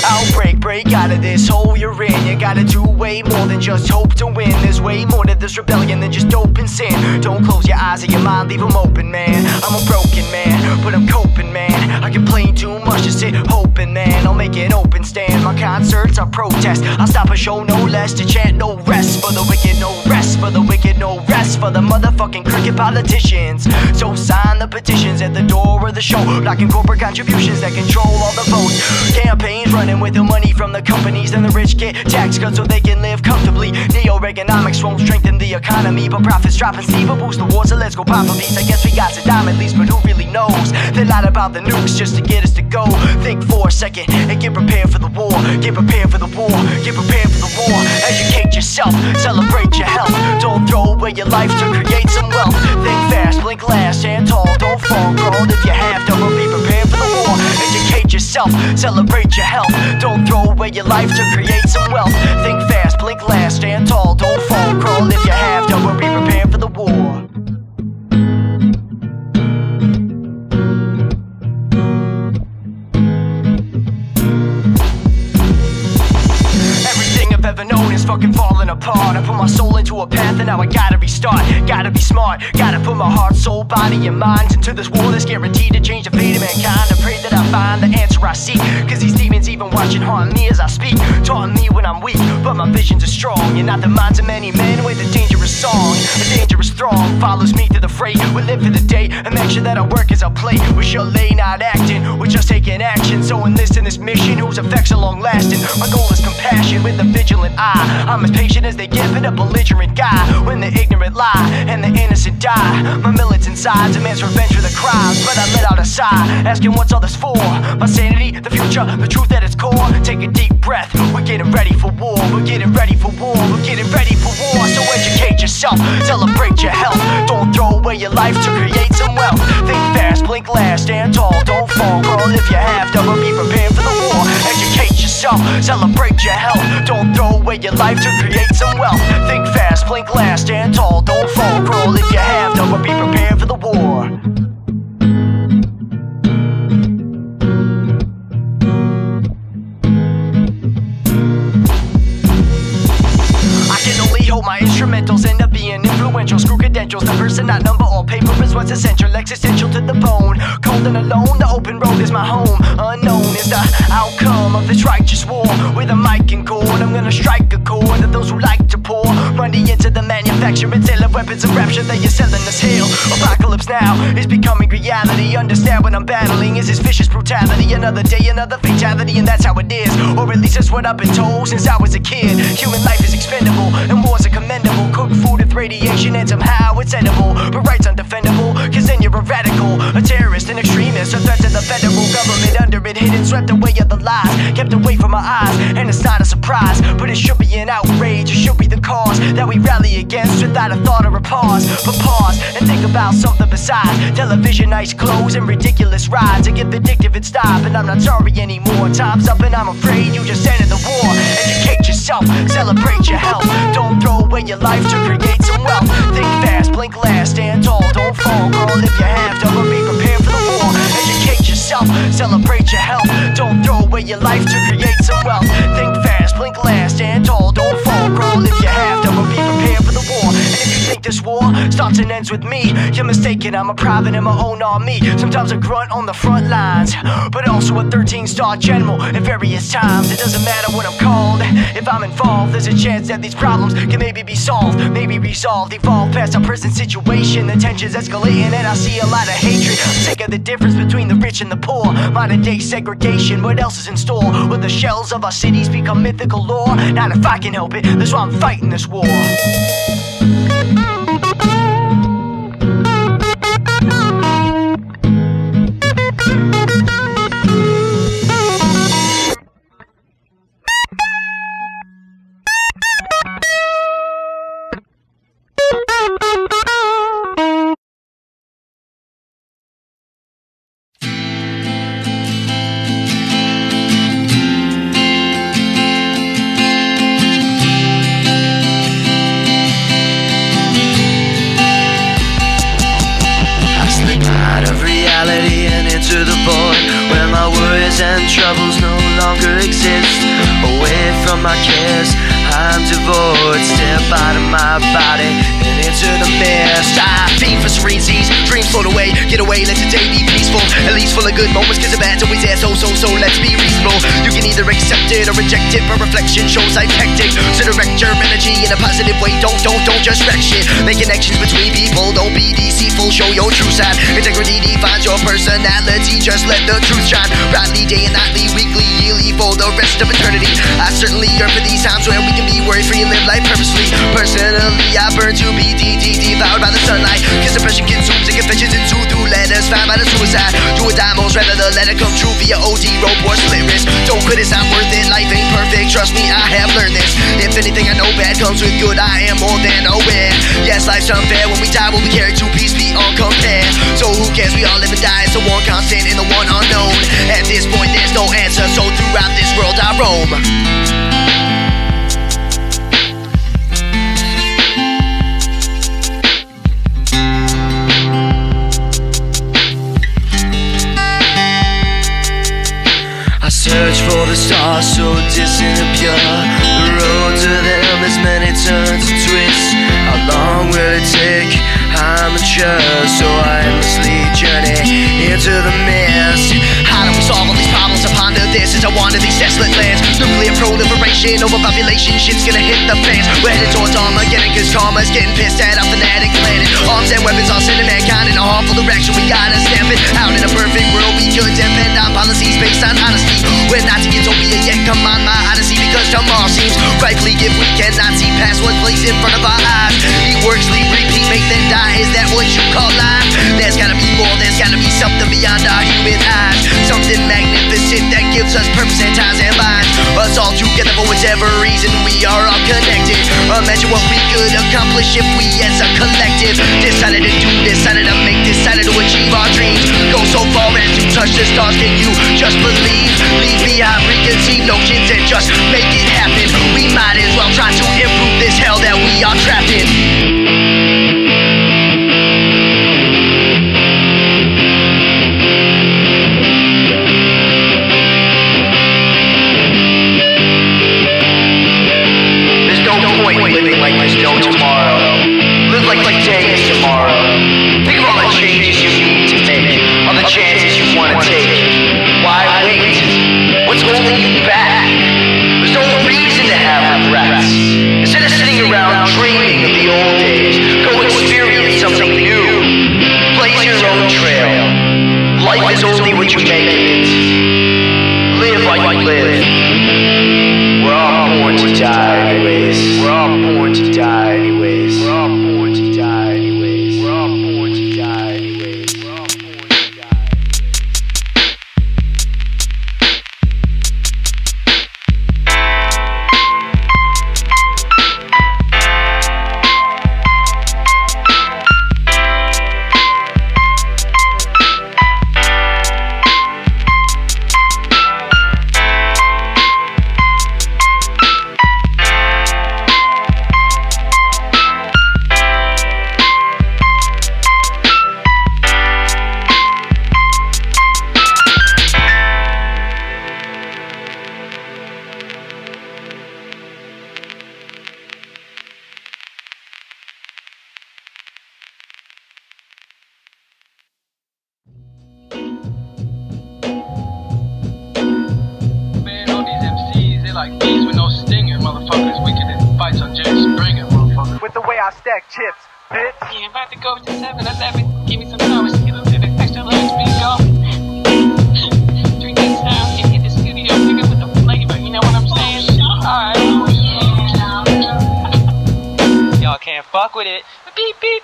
Outbreak, break out of this hole you're in. You gotta do way more than just hope to win. There's way more to this rebellion than just open sin. Don't close your eyes or your mind, leave them open, man. I'm a broken man, but I'm coping, man. I complain too much to sit hoping, man. I'll make an open stand. My concerts are protest. I'll stop a show no less to chant no rest for the wicked, no rest for the wicked, no rest for the motherfucking crooked politicians. So sign the petitions at the door of the show, blocking corporate contributions that control all the votes. Campaigns running with the money from the companies, and the rich get tax cuts so they can live comfortably. Neo-economics won't strengthen the economy, but profits dropping Steve will boost the war, so let's go pop a piece. I guess we got Saddam at least, but who really knows? They lied about the nukes just to get us to go. Think for a second and get prepared for the war. Get prepared for the war. Get prepared for the war. Educate yourself, celebrate your health. Don't throw away your life to create some wealth. Think fast, blink last, stand tall, don't fall. Crawl if you have to, but be prepared for the war. Educate yourself, celebrate your health. Don't throw away your life to create some wealth. Think fast, blink last, stand tall, don't fall. Crawl if you have to, but be prepared for the war. Ever known is fucking falling apart. I put my soul into a path and now I gotta restart. Gotta be smart, gotta put my heart, soul, body and mind into this war that's guaranteed to change the fate of mankind. I pray that I find the answer I seek, cause these demons even watching haunt me as I speak, taunting me when I'm weak, but my visions are strong. You're not the minds of many men with a dangerous song. A dangerous throng follows me to the fray. We live for the day and make sure that our work is our play. We're surely not acting, we're just taking action. So enlist in this mission whose effects are long lasting. My goal is compassion with a vigilant eye. I'm as patient as they get, but a belligerent guy. When the ignorant lie and the innocent die, my militant side demands revenge for the crimes, but I let out a sigh, asking what's all this for? My sanity, the future, the truth at its core. Take a deep breath, we're getting ready for war. We're getting ready for war, we're getting ready for war. So educate yourself, celebrate your health. Don't throw away your life to create some wealth. Think fast, blink last, stand tall, don't fall. Crawl if you have to, but be prepared for the war. Educate yourself, celebrate your health. Don't throw away your life to create some wealth. Think fast, blink last, stand tall, don't fall. Crawl if you have to, but be prepared for the war. Hope my instrumentals end up being influential. Screw credentials, the person not number all paper is what's essential. Existential to the bone, cold and alone. The open road is my home. Unknown is the outcome of this righteous war. With a mic and cord, I'm gonna strike a chord to those who like to pour money into the manufacture and sale of weapons of rapture that you're selling us hell. Apocalypse now is becoming reality. Understand what I'm battling is this vicious brutality. Another day, another fatality, and that's how it is. Or at least that's what I've been told since I was a kid. Human life is expendable and wars are commendable. Cook food with radiation and somehow it's edible, but rights undefendable, cause then you're a radical, a terrorist, an extremist, a threat to the federal government. Under it, hidden, swept away of the lies, kept away from my eyes. And it's not a surprise, but it should be an outrage. It should be the cause that we rally against without a thought or a pause. But pause and think about something besides television, nice clothes, and ridiculous rides. It get addictive and stop, and I'm not sorry anymore. Time's up and I'm afraid you just entered the war. Educate yourself, celebrate your health. Don't throw away your life to create some wealth. Think fast, blink last, stand tall, don't fall. Crawl if you have to, but be prepared for the war. Educate yourself, celebrate your health. Don't throw away your life to create some wealth. Think fast, blink last, stand tall, don't fall. Crawl if you have to, but be prepared for the war. And if you think this war starts and ends with me, you're mistaken, I'm a private in my own army. Sometimes a grunt on the front lines, but also a 13-star general at various times. It doesn't matter what I'm called, if I'm involved, there's a chance that these problems can maybe be solved, maybe resolved. Evolve past our present situation, the tensions escalating and I see a lot of hatred. I'm sick of the difference between the rich and the poor. Modern day segregation, what else is in store? Will the shells of our cities become mythical lore? Not if I can help it, that's why I'm fighting this war. troubles no longer exist. Away from my cares, I'm divorced. Step out of my body and into the mist. I fiend for serene seas, dreams float away. Get away, let your day be peaceful. At least full of good moments, cause the bad's always there. So let's be reasonable. You can either accept it or reject it, but reflection shows life's hectic. So direct your energy in a positive way. Don't just wreck shit. Make connections between people, don't be deceitful. Show your true side. Integrity defines your personality. Just let the truth shine brightly, day and nightly, weekly, yearly, for the rest of eternity. I certainly yearn for these times where we can be worry-free and live life purposely. Personally, I burn to be devoured by the sunlight. Cause depression consumes and confessions ensue through letters found by the suicide. Do or die, most rather the letter come true via OD, rope, or slit wrist. Don't quit, it's not worth it. Life ain't perfect, trust me, I have learned this. If anything, I know bad comes with good. I am more than aware. Yes, life's unfair. When we die, what we carry to peace be uncompared. So who cares? We all live and die. It's the one constant and the one unknown. At this point, there's no answer. So throughout this world, I roam. Search for the stars so distant and pure. The road to them has many turns and twists. How long will it take? I'm unsure, so I endlessly journey into the mist. How do we solve all these problems? I ponder this as I wander these desolate lands. Nuclear proliferation, overpopulation, shit's gonna hit the fans. We're headed towards Armageddon, cause karma's getting pissed at our fanatic planet. Arms and weapons all sending mankind in a harmful direction. We gotta stamp it out. In a perfect world, we could depend on policies based on honesty. We're not to utopia yet, come on my odyssey, because tomorrow seems rightly if we cannot see past what's placed in front of our eyes. Eat, work, sleep, repeat, make then die. Is that what you call life? There's gotta be more, there's gotta be something beyond our human eyes. Something magnificent that gives us purpose and ties and binds us all together for whatever reason. We are all connected. Imagine what we could accomplish if we as a collective decided to do, decided to make, decided to achieve our dreams. Go so far as to touch the stars. Can you just believe? Leave behind preconceived notions and just make it happen. We might as well try to improve this hell that we are trapped in. Living like there's no tomorrow. Live like today is tomorrow. Think of all the changes you need to make, all the chances you want to take. Why wait? What's holding you back? There's no reason to have regrets. Instead of sitting around dreaming of the old days, go experience something new. Blaze your own trail. Life is only what you make of it. Live like you live. We're all born to die anyways. We're all born to die anyways. We're all born to die anyways. We're all born to die anyways. We're all born to die. Like bees with no stinger, motherfuckers. We could fight on Jerry Springer, motherfucker. With the way I stack chips, bitch. Yeah, about to go to 7-Eleven. Give me some hours, get a little extra large bingo. Drink this now and hit the studio, pick up with the flavor. You know what I'm saying? Alright. Y'all can't fuck with it. Beep beep.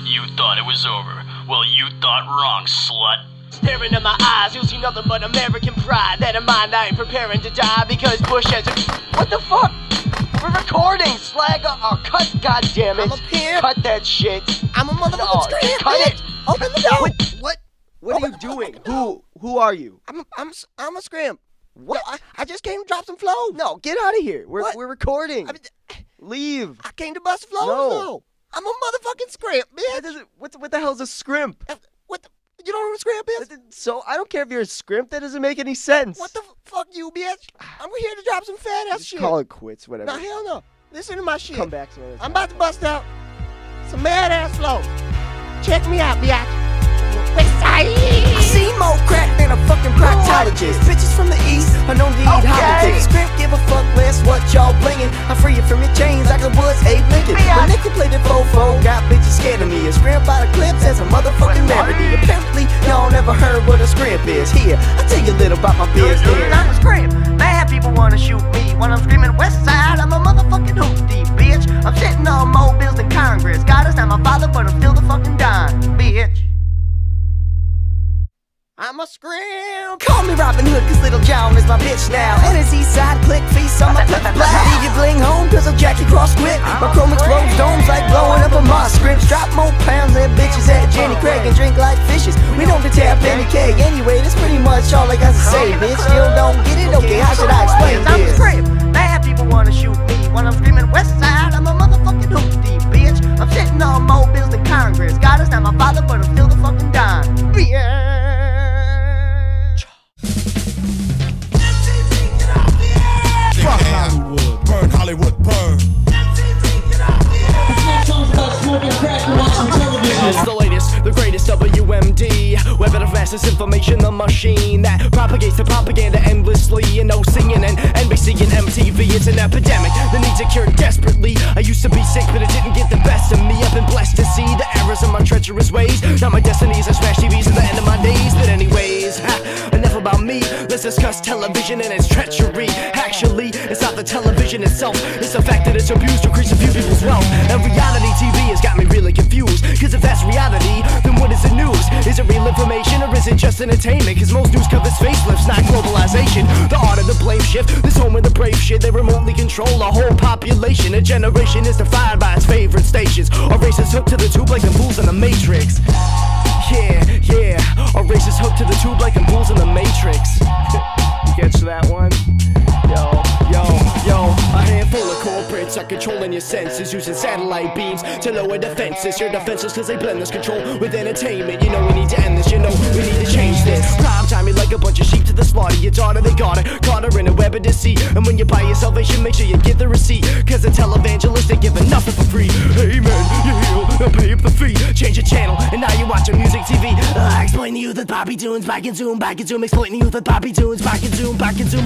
You thought it was over. Well, you thought wrong, slut. Staring in my eyes, you'll see nothing but American pride. That in mind, I ain't preparing to die because Bush has a... What the fuck? We're recording, slag. Cut, goddammit. I'm up here. Cut that shit. I'm a motherfucking scream. Cut it. Open the door. What are you doing? Who are you? I'm a scrimp. What? No, I just came to drop some flow. No, get out of here. We're recording. Leave. I came to bust flows. No. I'm a motherfucking scrimp, man. What the hell's a scrimp? You don't know what a scrimp is? So, I don't care if you're a scrimp. That doesn't make any sense. What the fuck, you bitch? I'm here to drop some fat ass shit. Call it quits, whatever. No, hell no. Listen to my shit. Come back some other time. I'm about to bust out some mad ass flow. Check me out, bitch. Westside. I see more crack than a fucking proctologist. Bitches from the east are known to eat holidays. Scrimp give a fuck less what y'all blingin'. I free you from your chains like a Woods Abe Lincoln. My nickel plated fofo got bitches scared of me. A scrimp out of clips as a motherfucking remedy. Apparently y'all never heard what a scrimp is. Here, I'll tell you a little about my business. I'm a scrimp. Bad people wanna shoot me when I'm screaming Westside. I'm a motherfucking hoopty, bitch. I'm sitting on more bills than Congress. God is not my father, but I'm still the fucking dime, bitch. I'm a scrimp. Call me Robin Hood, cause Little John is my bitch now. And his east side click feast on my clip black. Leave you bling home, cause I'm Jackie Cross quit. My chrome explodes domes like blowing up a moss. Scripts drop more pounds than bitches at Jenny Craig and drink like fishes. We don't tap any keg anyway, that's pretty much all I got to say, bitch. Still don't get it? Okay, how should I explain this? I'm a scrimp. Bad people wanna shoot me when I'm screaming Westside. I'm a motherfucking hoopty, bitch. I'm sitting on more bills than Congress. God is not my father, but I'm still the fucking dime, bitch. Fuck Hollywood. Burn Hollywood, burn. It's the latest, the greatest WMD, weapon of mass information, the machine that propagates the propaganda endlessly. And no singing and NBC and MTV, it's an epidemic that needs a cure desperately. I used to be sick, but it didn't get the best of me. I've been blessed to see the errors of my treacherous ways. Now my destinies are smash TVs at the end of my days. But anyways, enough about me. Let's discuss television and its treachery. Actually, it's not the television itself, it's the fact that it's abused to increase a few people's wealth. And reality TV has got me really confused, cause if that's reality, then what is the news? Is it real information or is it just entertainment? Cause most news covers facelifts, not globalization. The art of the blame shift, this home of the brave shit. They remotely control a whole population. A generation is defined by its favorite stations. Our race is hooked to the tube like the fools in the Matrix. Yeah, our race is hooked to the tube like the fools in the Matrix. You catch that one? Yo, a handful of corporates are controlling your senses, using satellite beams to lower defenses. You're defenseless cause they blend this control with entertainment. You know we need to end this, you know we need to change this. Prime timing like a bunch of sheep to the slaughter. Your daughter, they got her, caught her in a web of deceit. And when you buy your salvation, make sure you get the receipt, cause the televangelists, they giving nothing for free. Amen, you heal and pay up the fee. Change your channel and now you're watching music TV. I explain to you that Bobby Tunes, back and zoom, explaining to you that Bobby Tunes, back and zoom.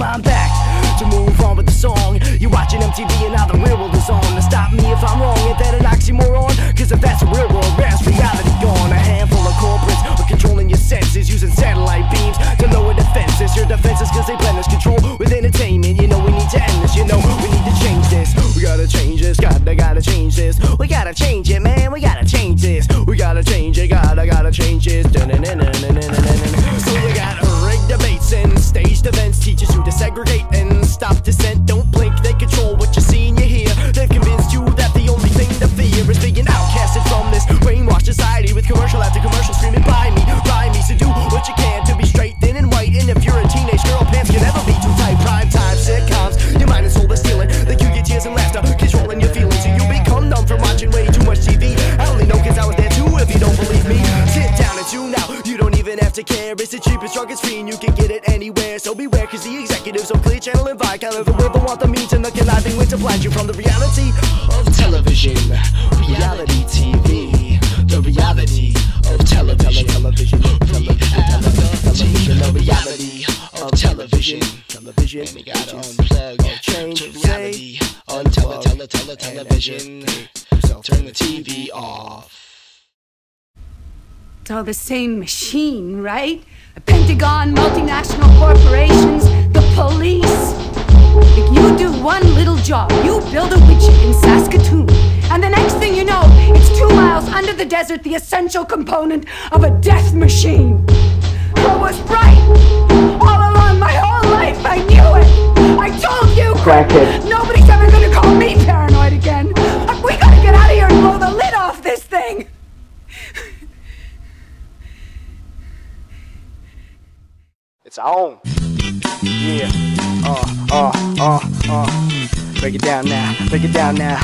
I'm back to move on with the song. You're watching MTV and now the real world is on. To stop me if I'm wrong, ain't that an oxymoron? Cause if that's the real world, where's reality gone? A handful of corporates are controlling your senses, using satellite beams to lower defenses. Your defenses cause they blend this control with entertainment. You know we need to end this, you know we need to change this. We gotta change this, gotta change this. We gotta change it, man, we gotta change this. We gotta change it, gotta change this. So you got rigged debates and staged events, teachers who desegregate and stop dissent. Don't blink, they control what you see and you hear. They've convinced you that the only thing to fear is being outcasted from this brainwashed society, with commercial after commercial screaming buy me. So do what you can to be straight, thin and white. And if you're a teenage girl, pants can never be too tight. Prime time sitcoms, your mind and soul is stealing. They cue your tears and laughter, controlling your feelings. So you become numb from watching way too much TV. I only know cause I was there too, if you don't believe me. Sit down and tune out, you don't even have to care. It's the cheapest, strongest free and you can get it anywhere. So beware cause the executives of Clear Channel and Viacom will want the means and the conniving way to blind you from the reality of television. Reality TV, the reality of television. The reality of television. And you gotta unplug, change to reality on television. Turn the TV off. It's all the same machine, right? The Pentagon, multinational corporations, the police. If you do one little job, you build a widget in Saskatoon, and the next thing you know, it's 2 miles under the desert, the essential component of a death machine. I was right! All along, my whole life, I knew it! I told you! Crackhead. Nobody's ever gonna call me paranoid again! We gotta get out of here and blow the lid off this thing! It's on. Yeah. Break it down now. Break it down now.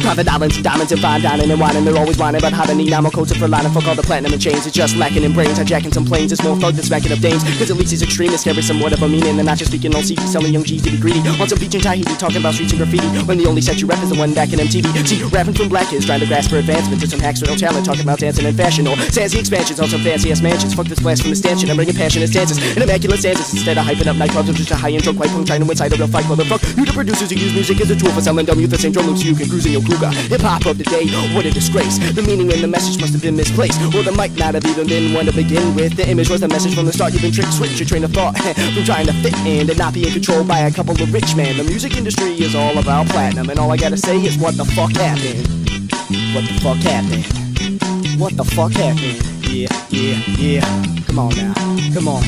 Private islands, diamonds and fine dining and whining. They're always whining about how they need ammo coats for lining. Fuck all the platinum and chains. It's just lacking in brains. Hijacking some planes. It's more thug than smacking up dames. Cause at least these extremists carry somewhat of a meaning. They're not just speaking on CD, selling young G's to be greedy. On some beach in Tahiti, talking about streets and graffiti. When the only set you rep is the one back in MTV. See, rapping from black kids trying to grasp for advancement. To some hacks with no talent, talking about dancing and fashion. Or sassy expansions on some fancy ass mansions. Fuck this blast from the stanchion. I'm bringing passionate stances and immaculate stanzas. Instead of hyping up nightclubs, I'm just a high-end drunk white punk trying to incite a real fight. Motherfuck you, the producers who use music as a tool for selling dumb youth. The same drum loops you can cruise in your Cougar. Hip-hop of the day, what a disgrace. The meaning and the message must have been misplaced, or the mic not have even been one to begin with. The image was the message from the start. You've been tricked, switch your train of thought from trying to fit in and not being controlled by a couple of rich men. The music industry is all about platinum, and all I gotta say is what the fuck happened? What the fuck happened? What the fuck happened? Yeah. Come on now, come on.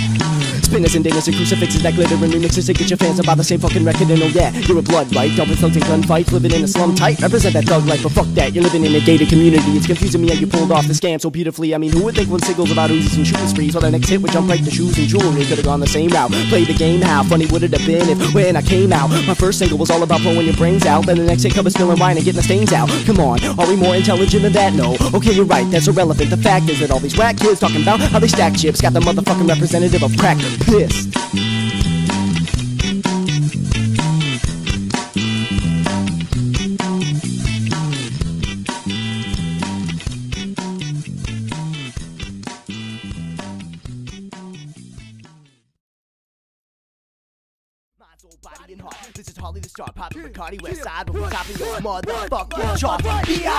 Spinners and dingers and crucifixes that glitter and remixes to get your fans about the same fucking record. And oh yeah, you're a blood right, dumping thugs and gunfights, living in a slum tight. Represent that thug life, but fuck that, you're living in a gated community. It's confusing me how you pulled off the scam so beautifully. I mean, who would think when singles about Uzis and shooting sprees, while the next hit would jump right to shoes and jewelry? Could've gone the same route, play the game. How funny would it have been if when I came out, my first single was all about blowing your brains out, then the next hit covered spilling wine and getting the stains out? Come on, are we more intelligent than that? No. Okay, you're right, that's irrelevant. The fact is that all these whack kids talking about how they stack chips got the motherfucking representative of crack pissed. This is Harley the Star, popping Bacardi Westside, but we're topping your motherfucking chart. Crackhead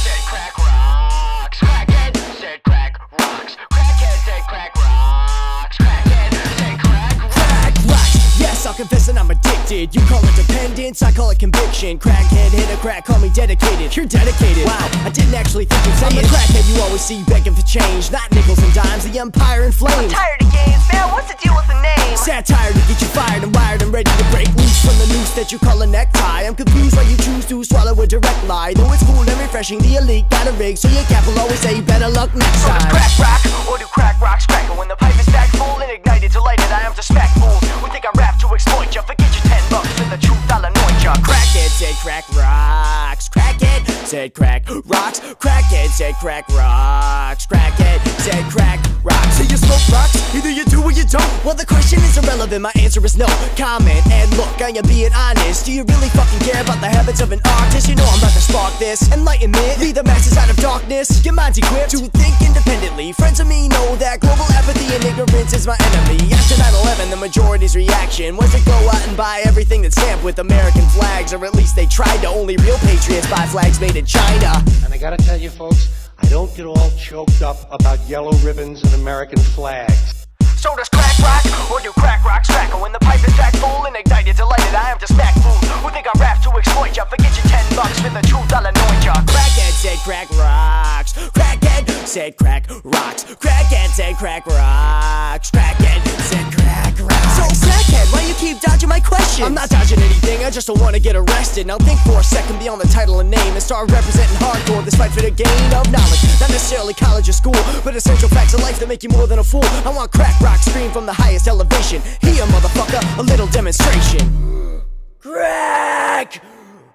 said crack rocks. Crackhead said crack rocks. Crackhead said crack rocks. Crackhead said crack rocks. Crack rocks. Yes, I'll confess that I'm addicted. You call it dependence, I call it conviction. Crackhead hit a crack, call me dedicated. You're dedicated. Wow, I didn't actually think you'd say it. I'm the crackhead you always see begging for change, not nickels and dimes, the empire in flames. I'm tired of games, man. What's the deal with the name? Satire to get you fired and wired and ready to break loose from the noose that you call a necktie. I'm confused why you choose to swallow a direct lie. Though it's cool and refreshing, the elite got a rig, so your cap will always say better luck next time. So does crack rock, or do crack rocks crackle? When the pipe is stacked full and ignited to light it, I am to smack fools who think I rap to exploit ya. Forget your $10 for the truth, I'll anoint ya. Crackhead said crack rocks. Crackhead said crack rocks. Crackhead said crack rocks. Crackhead said crack rocks. So you smoke rocks? Either you do or you don't. Well, the question is irrelevant, my answer is no. Comment and look, I am being honest. Do you really fucking care about the habits of an artist? You know I'm about to spark this enlightenment, lead the masses out of darkness. Your mind's equipped to think independently. Friends of me know that global apathy and ignorance is my enemy. After 9/11, the majority's reaction was to go out and buy everything that's stamped with American flags, or at least they tried to. Only real patriots buy flags made in China. And I gotta tell you folks, I don't get all choked up about yellow ribbons and American flags. So does crack rock, or do crack rocks crackle? When the pipe is stacked full and ignited to light it, I am to smack fools who think I rap to exploit ya. Forget your $10 for the truth, I'll anoint ya. Crackhead said crack rocks. Crackhead said crack rocks. Crackhead said crack rocks. Crackhead said crack rocks. So crackhead, why you keep dodging my question? I'm not dodging anything, I just don't wanna get arrested. Now think for a second beyond the title and name and start representing hardcore. This fight for the gain of knowledge, not necessarily college or school, but essential facts of life that make you more than a fool. I want crack rock scream from the highest elevation. Here, motherfucker, a little demonstration. Crack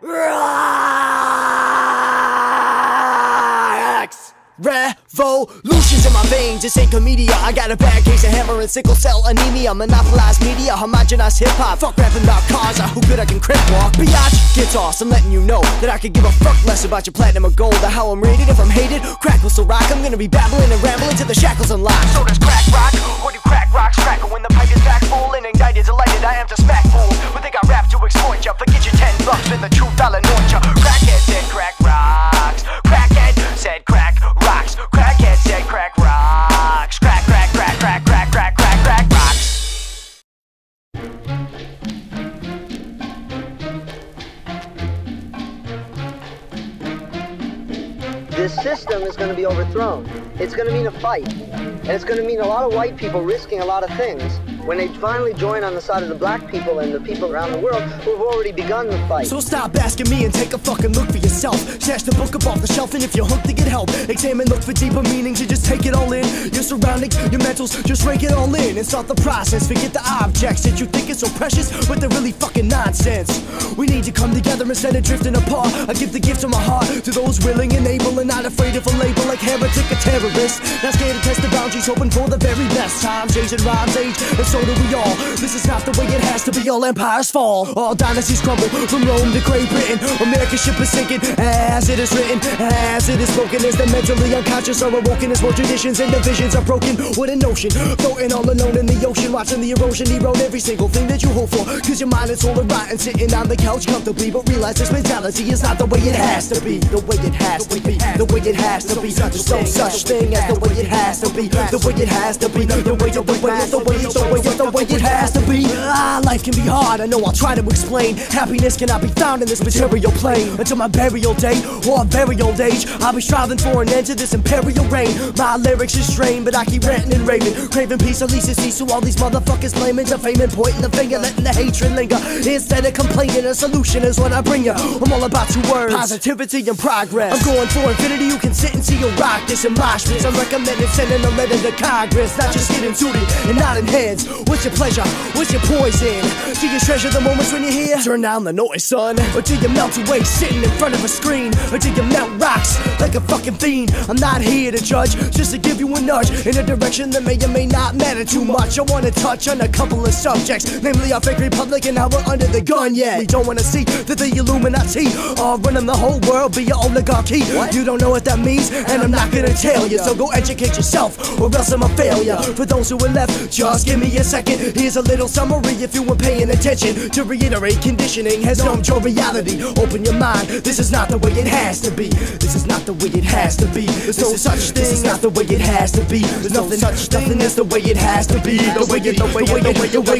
rocks. Revolutions in my veins, this ain't comedia. I got a bad case of hammer and sickle cell anemia. Monopolized media, homogenized hip-hop. Fuck rapping about cars, who good I can crip walk. Biatch, guitars, I'm letting you know that I could give a fuck less about your platinum or gold, or how I'm rated. If I'm hated, crack will still rock. I'm gonna be babbling and rambling till the shackles unlock. So does crack rock, or do crack rocks crackle? When the pipe is stacked full and ignited to light it, I am to smack fools who think I rap to exploit ya. Forget your $10 for the truth, I'll anoint ya. Crackhead said crack rocks. Crackhead said crack rocks. Crackhead said crack rocks. Crack, crack, crack, crack, crack, crack, crack, crack rocks. This system is going to be overthrown. it's going to mean a fight. And it's going to mean a lot of white people risking a lot of things when they finally join on the side of the black people and the people around the world who have already begun the fight. So stop asking me and take a fucking look for yourself. Snatch the book up off the shelf, and if you're hooked to get help, examine, look for deeper meanings and just take it all in. Your surroundings, your mentals, just rake it all in and start the process. Forget the objects that you think is so precious, but they're really fucking nonsense. We need to come together instead of drifting apart. I give the gift of my heart to those willing and able and not afraid of a label like heretic or terrorist. Not scared to test the boundaries, hoping for the very best. Times age and rhymes age, and so do we all. This is not the way it has to be. All empires fall, all dynasties crumble. From Rome to Great Britain, America's ship is sinking. As it is written, as it is spoken, as the mentally unconscious are awoken, as more traditions and divisions are broken. What a notion, floating all alone in the ocean, watching the erosion erode every single thing that you hope for. Cause your mind is all rotten, sitting on the couch comfortably, but realize this mentality is not the way it has to be. The way it has to be, the way it has to be. There's no such thing as the way it has to be. The way it has to be, the way it has to be. Life can be hard, I know I'll try to explain. Happiness cannot be found in this material plane. Until my burial day, or a very old age, I'll be striving for an end to this imperial reign. My lyrics is strained, but I keep ranting and raving, craving peace, at least it cease to all these motherfuckers blaming, defaming, pointing the finger, letting the hatred linger. Instead of complaining, a solution is what I bring you. I'm all about 2 words, positivity and progress. I'm going for infinity, you can sit and see your rock this in mosh pits. I'm recommending sending a letter to Congress, not just getting suited and nodding heads. What's your pleasure? What's your poison? Do you treasure the moments when you're here? Turn down the noise, son. Or do you melt away sitting in front of a screen? Or do you melt rocks like a fucking fiend? I'm not here to judge, just to give you a nudge in a direction that may or may not matter too much. I want to touch on a couple of subjects, namely our fake republic and how we're under the gun yet. We don't want to see that the Illuminati are running the whole world via oligarchy. What? You don't know what that means, and I'm not gonna tell you. So go educate yourself, or else I'm a failure. For those who are left, just give me a second. Here's a little summary if you were paying attention. To reiterate, conditioning has numbed your reality. Open your mind, this is not the way it has to be. This is not the way it has to be. There's no such thing, this is not the way it has to be. There's nothing is the way it has to be. The way it has to be.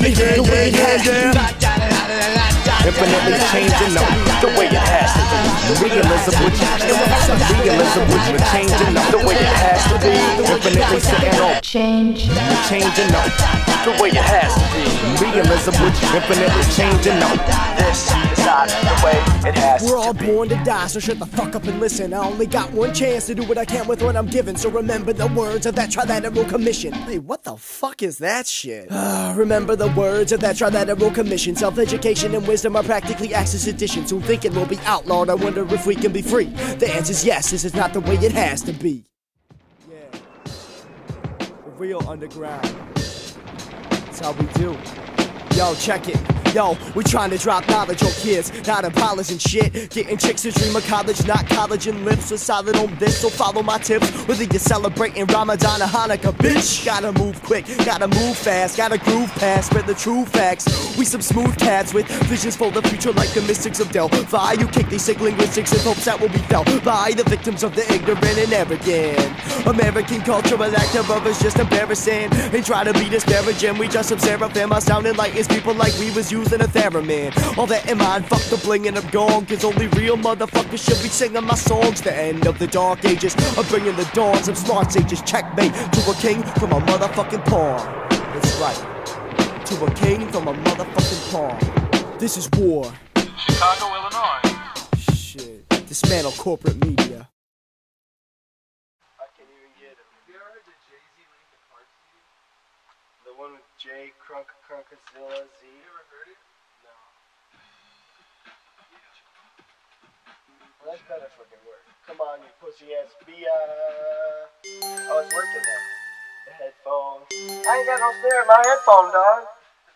Infinitely changing the way it has to be. Realism which we're changing the way it has to be. Infinitely sitting on changing the way it has to be. Realism which infinitely changing this is not the way it has to be. We're all born to die, so shut the fuck up and listen. I only got one chance to do what I can with what I'm given, so remember the words of that Trilateral Commission. Hey, what the fuck is that shit? Remember the words of that Trilateral Commission. Self-education and wisdom are practically access additions. Soon thinking will be outlawed. I wonder if we can be free. The answer's yes, this is not the way it has to be. Yeah. The real underground. That's how we do. Yo, check it. Yo, we trying to drop knowledge on kids, not in college and shit. Getting chicks to dream of college, not college and lips. We're solid on this, so follow my tips. Whether you're celebrating Ramadan or Hanukkah, bitch. Gotta move quick, gotta move fast, gotta groove past, spread the true facts. We some smooth cats with visions for the future like the mystics of Delphi. You kick these sick linguistics in hopes that will be felt by the victims of the ignorant and arrogant. American cultural active of us just embarrassing. Ain't try to be disparaging, we just observe them. I sound like it's people like we was using a theremin. All that in mind, fuck the bling and I'm gone. Cause only real motherfuckers should be singing my songs. The end of the dark ages, I'm bringing the dawns of smart sages. Checkmate to a king from a motherfucking pawn. That's right, to a king from a motherfucking pawn. This is war. Chicago, Illinois. Shit, dismantle corporate media. I can't even get him. Have you ever heard the Jay-Z link to Park City? The one with Jay Crunkazilla Z. You ever heard it? No. Well, that's better fucking work. Come on, you pussy ass Bia. Oh, it's working now. The headphones. I ain't got no snare in my headphone, dog.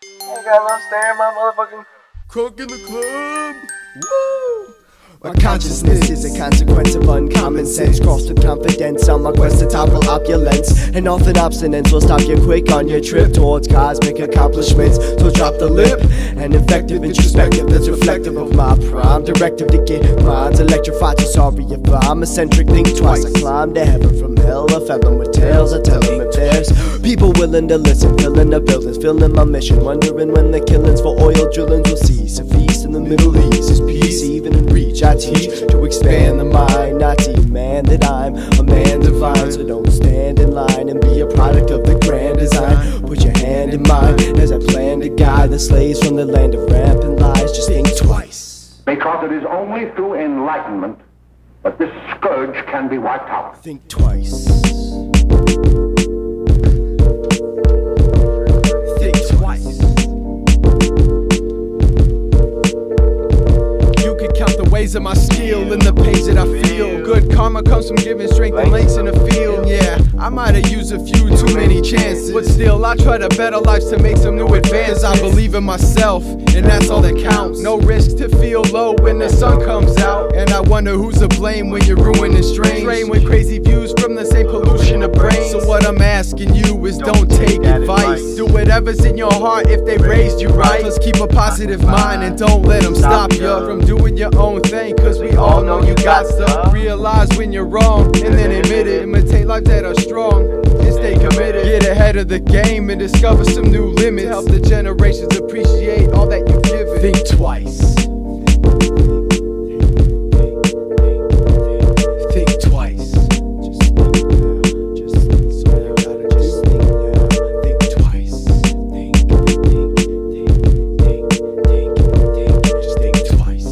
I ain't got no snare in my motherfucking crunk in the club. Woo! My consciousness is a consequence of uncommon sense. Crossed with confidence on my quest to topple opulence. And often obstinance will stop you quick on your trip towards cosmic accomplishments. So drop the lip, an effective introspective that's reflective of my prime. Directive to get minds electrified. So sorry if I'm eccentric, think twice. I climbed to heaven from hell, a felon with tales. I tell them if there's people with willing to listen, filling the buildings, filling my mission, wondering when the killings for oil drillings will cease. A feast in the Middle East is peace, even in reach. I teach to expand the mind, not to demand that I'm a man divine. So don't stand in line and be a product of the grand design. Put your hand in mine as I plan to guide the slaves from the land of rampant lies. Just think twice. Because it is only through enlightenment that this scourge can be wiped out. Think twice. Think twice. You could count the ways of my skill in the pace that I feel. Good karma comes from giving strength and lengths in the field. Yeah, I might have used a few too many chances, but still I try to better lives to make some new advances. I believe in myself, and that's all that counts. No risk to feel low when the sun comes out. And I wonder who's to blame when you're ruining strange. Train with crazy views from the same pollution of brains. So what I'm asking you is don't take advice. Do whatever's in your heart if they raised you right. Just keep a positive mind and don't let them stop you from doing your own thing, cause we all know you got stuff. Realize when you're wrong and then admit it. Imitate life that are strong and stay committed. Get ahead of the game and discover some new limits. Help the generations appreciate all that you've given. Think twice. Think twice. Just think now. Just think so you gotta just think now. Think twice. Think. Just think twice.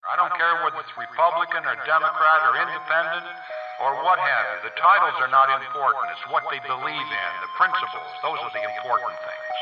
I don't care whether it's Republican or Democrat or Independent or what have you. The titles are not important. It's what they believe in, the principles. Those are the important things.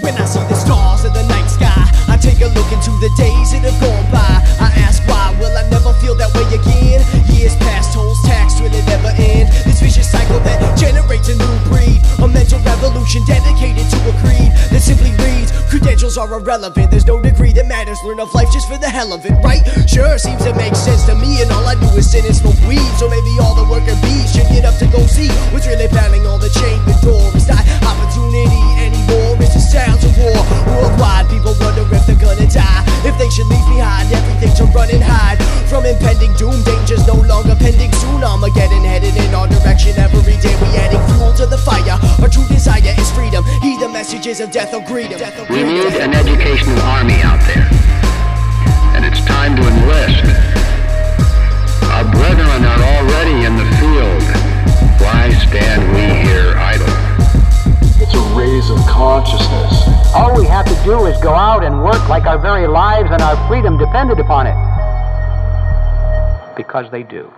When I see the stars in the night sky, I take a look into the days that have gone by. I ask why will I never feel that way again? Years past, tolls taxed, will it ever end? This vicious cycle that generates a new breed, a mental revolution dedicated to a creed that simply reads, credentials are irrelevant, there's no degree that matters, learn of life just for the hell of it, right? Sure, seems to make sense to me, and all I do is sin and smoke weed. So maybe all the worker bees should get up to go see what's really pounding on the chain with door. It's not opportunity anymore, it's the sounds of war. Worldwide, people wonder if they're gonna die, if they should leave behind everything to run and hide from impending doom. Dangers no longer pending, soon Armageddon headed in our direction. Every day we adding fuel to the fire. Our true desire is freedom. Heed the messages of death or greedom. We need an educational army out there, and it's time to enlist. Our brethren are already in the field. Why stand we here idle? It's a raise of consciousness. All we have to do is go out and work like our very lives and our freedom depended upon it. Because they do.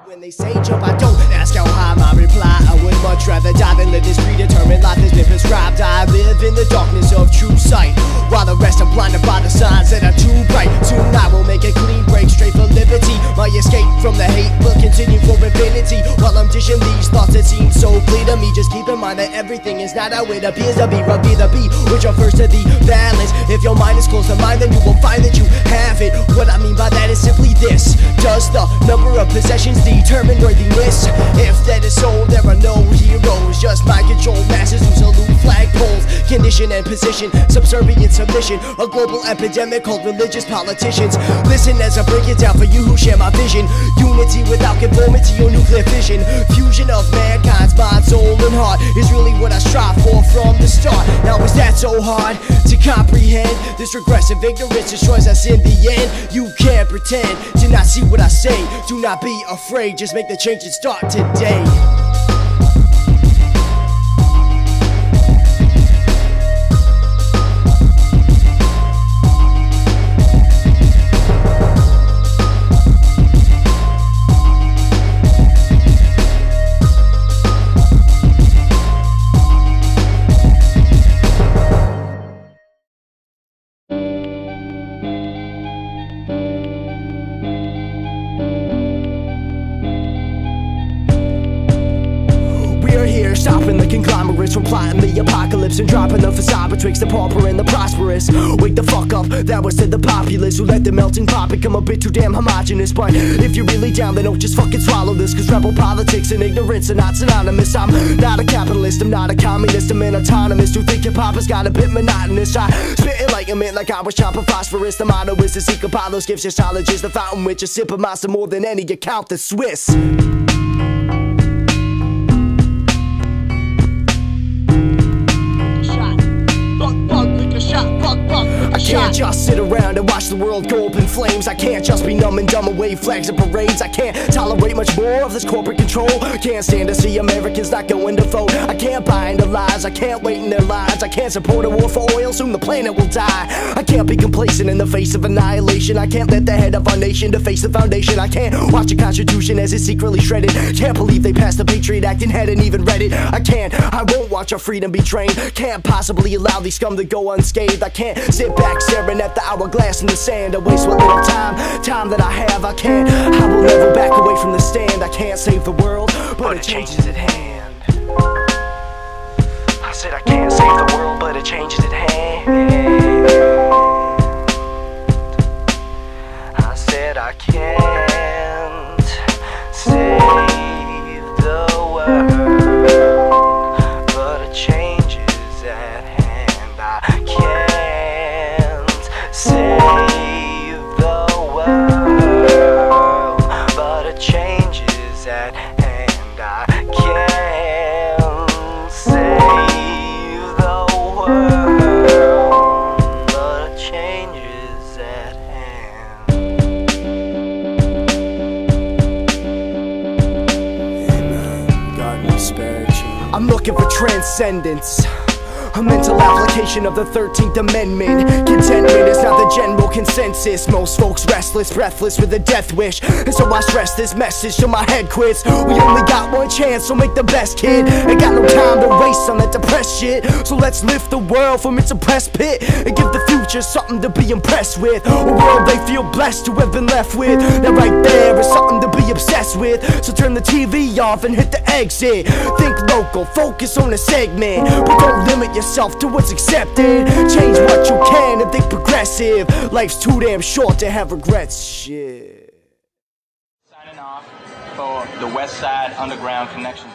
When they say jump, I don't ask how high. My reply, I would much rather die than live this predetermined life that's been prescribed. I live in the darkness of true sight, while the rest are blinded by the signs that are too bright. Soon I will make a clean break straight for liberty. My escape from the hate will continue for infinity. While I'm dishing these thoughts that seem so clear to me, just keep in mind that everything is not how it appears to be. Rugby the beat, which are first to the balance. If your mind is closed to mine, then you will find that you have it. What I mean by that is simply this: does the number of possessions determine worthiness? If that is so, there are no heroes, just mind-controlled masses who salute flagpoles. Condition and position, subservient submission, a global epidemic called religious politicians. Listen as I break it down for you who share my vision. Unity without conformity or nuclear fission. Fusion of mankind's mind, soul, and heart is really what I strive for from the start. Now is that so hard to comprehend? This regressive ignorance destroys us in the end. You can't pretend to not see what I say. Do not be afraid, just make the change and start today. conglomerates from plotting the apocalypse and dropping the facade betwixt the pauper and the prosperous. Wake the fuck up, that was to the populace who let the melting pot become a bit too damn homogenous. But if you're really down, then don't just fucking swallow this, cause rebel politics and ignorance are not synonymous. I'm not a capitalist, I'm not a communist, I'm an autonomous who think hip-hop has got a bit monotonous. I spit enlightenment like I was chopping phosphorus. The motto is to seek Apollo's gifts, just knowledge is the fountain which a sip of monster more than any account that's Swiss. I can't just sit around and watch the world go up in flames. I can't just be numb and dumb and wave flags and parades. I can't tolerate much more of this corporate control. Can't stand to see Americans not going to vote. I can't buy into lies, I can't wait in their lives. I can't support a war for oil, soon the planet will die. I can't be complacent in the face of annihilation. I can't let the head of our nation deface the foundation. I can't watch a constitution as it's secretly shredded. Can't believe they passed the Patriot Act and hadn't even read it. I won't watch our freedom be drained. Can't possibly allow these scum to go unscathed. I can't sit back staring at the hourglass in the sand and waste what little time that I have. I will never back away from the stand. I can't save the world, but a change is at hand. I said I can't save the world, but a change is at hand. I said I can't save the world, but a change is at hand. I can't save the world, but a change is at hand. I can't save the world, but a change is at hand. Amen. God spare you. I'm looking for transcendence, a mental application of the 13th Amendment. Contentment is not the general consensus. Most folks restless, breathless with a death wish. And so I stress this message till my head quits. We only got one chance, so make the best, kid. Ain't got no time to waste on that depressed shit. So let's lift the world from its oppressed pit and give the future something to be impressed with. A world they feel blessed to have been left with. That right there is something to be obsessed with. So turn the TV off and hit the exit. Think local, focus on a segment, but don't limit yourself to what's accepted. Change what you can and think progressive. Life's too damn short to have regrets. Shit. Signing off for the Westside Connection.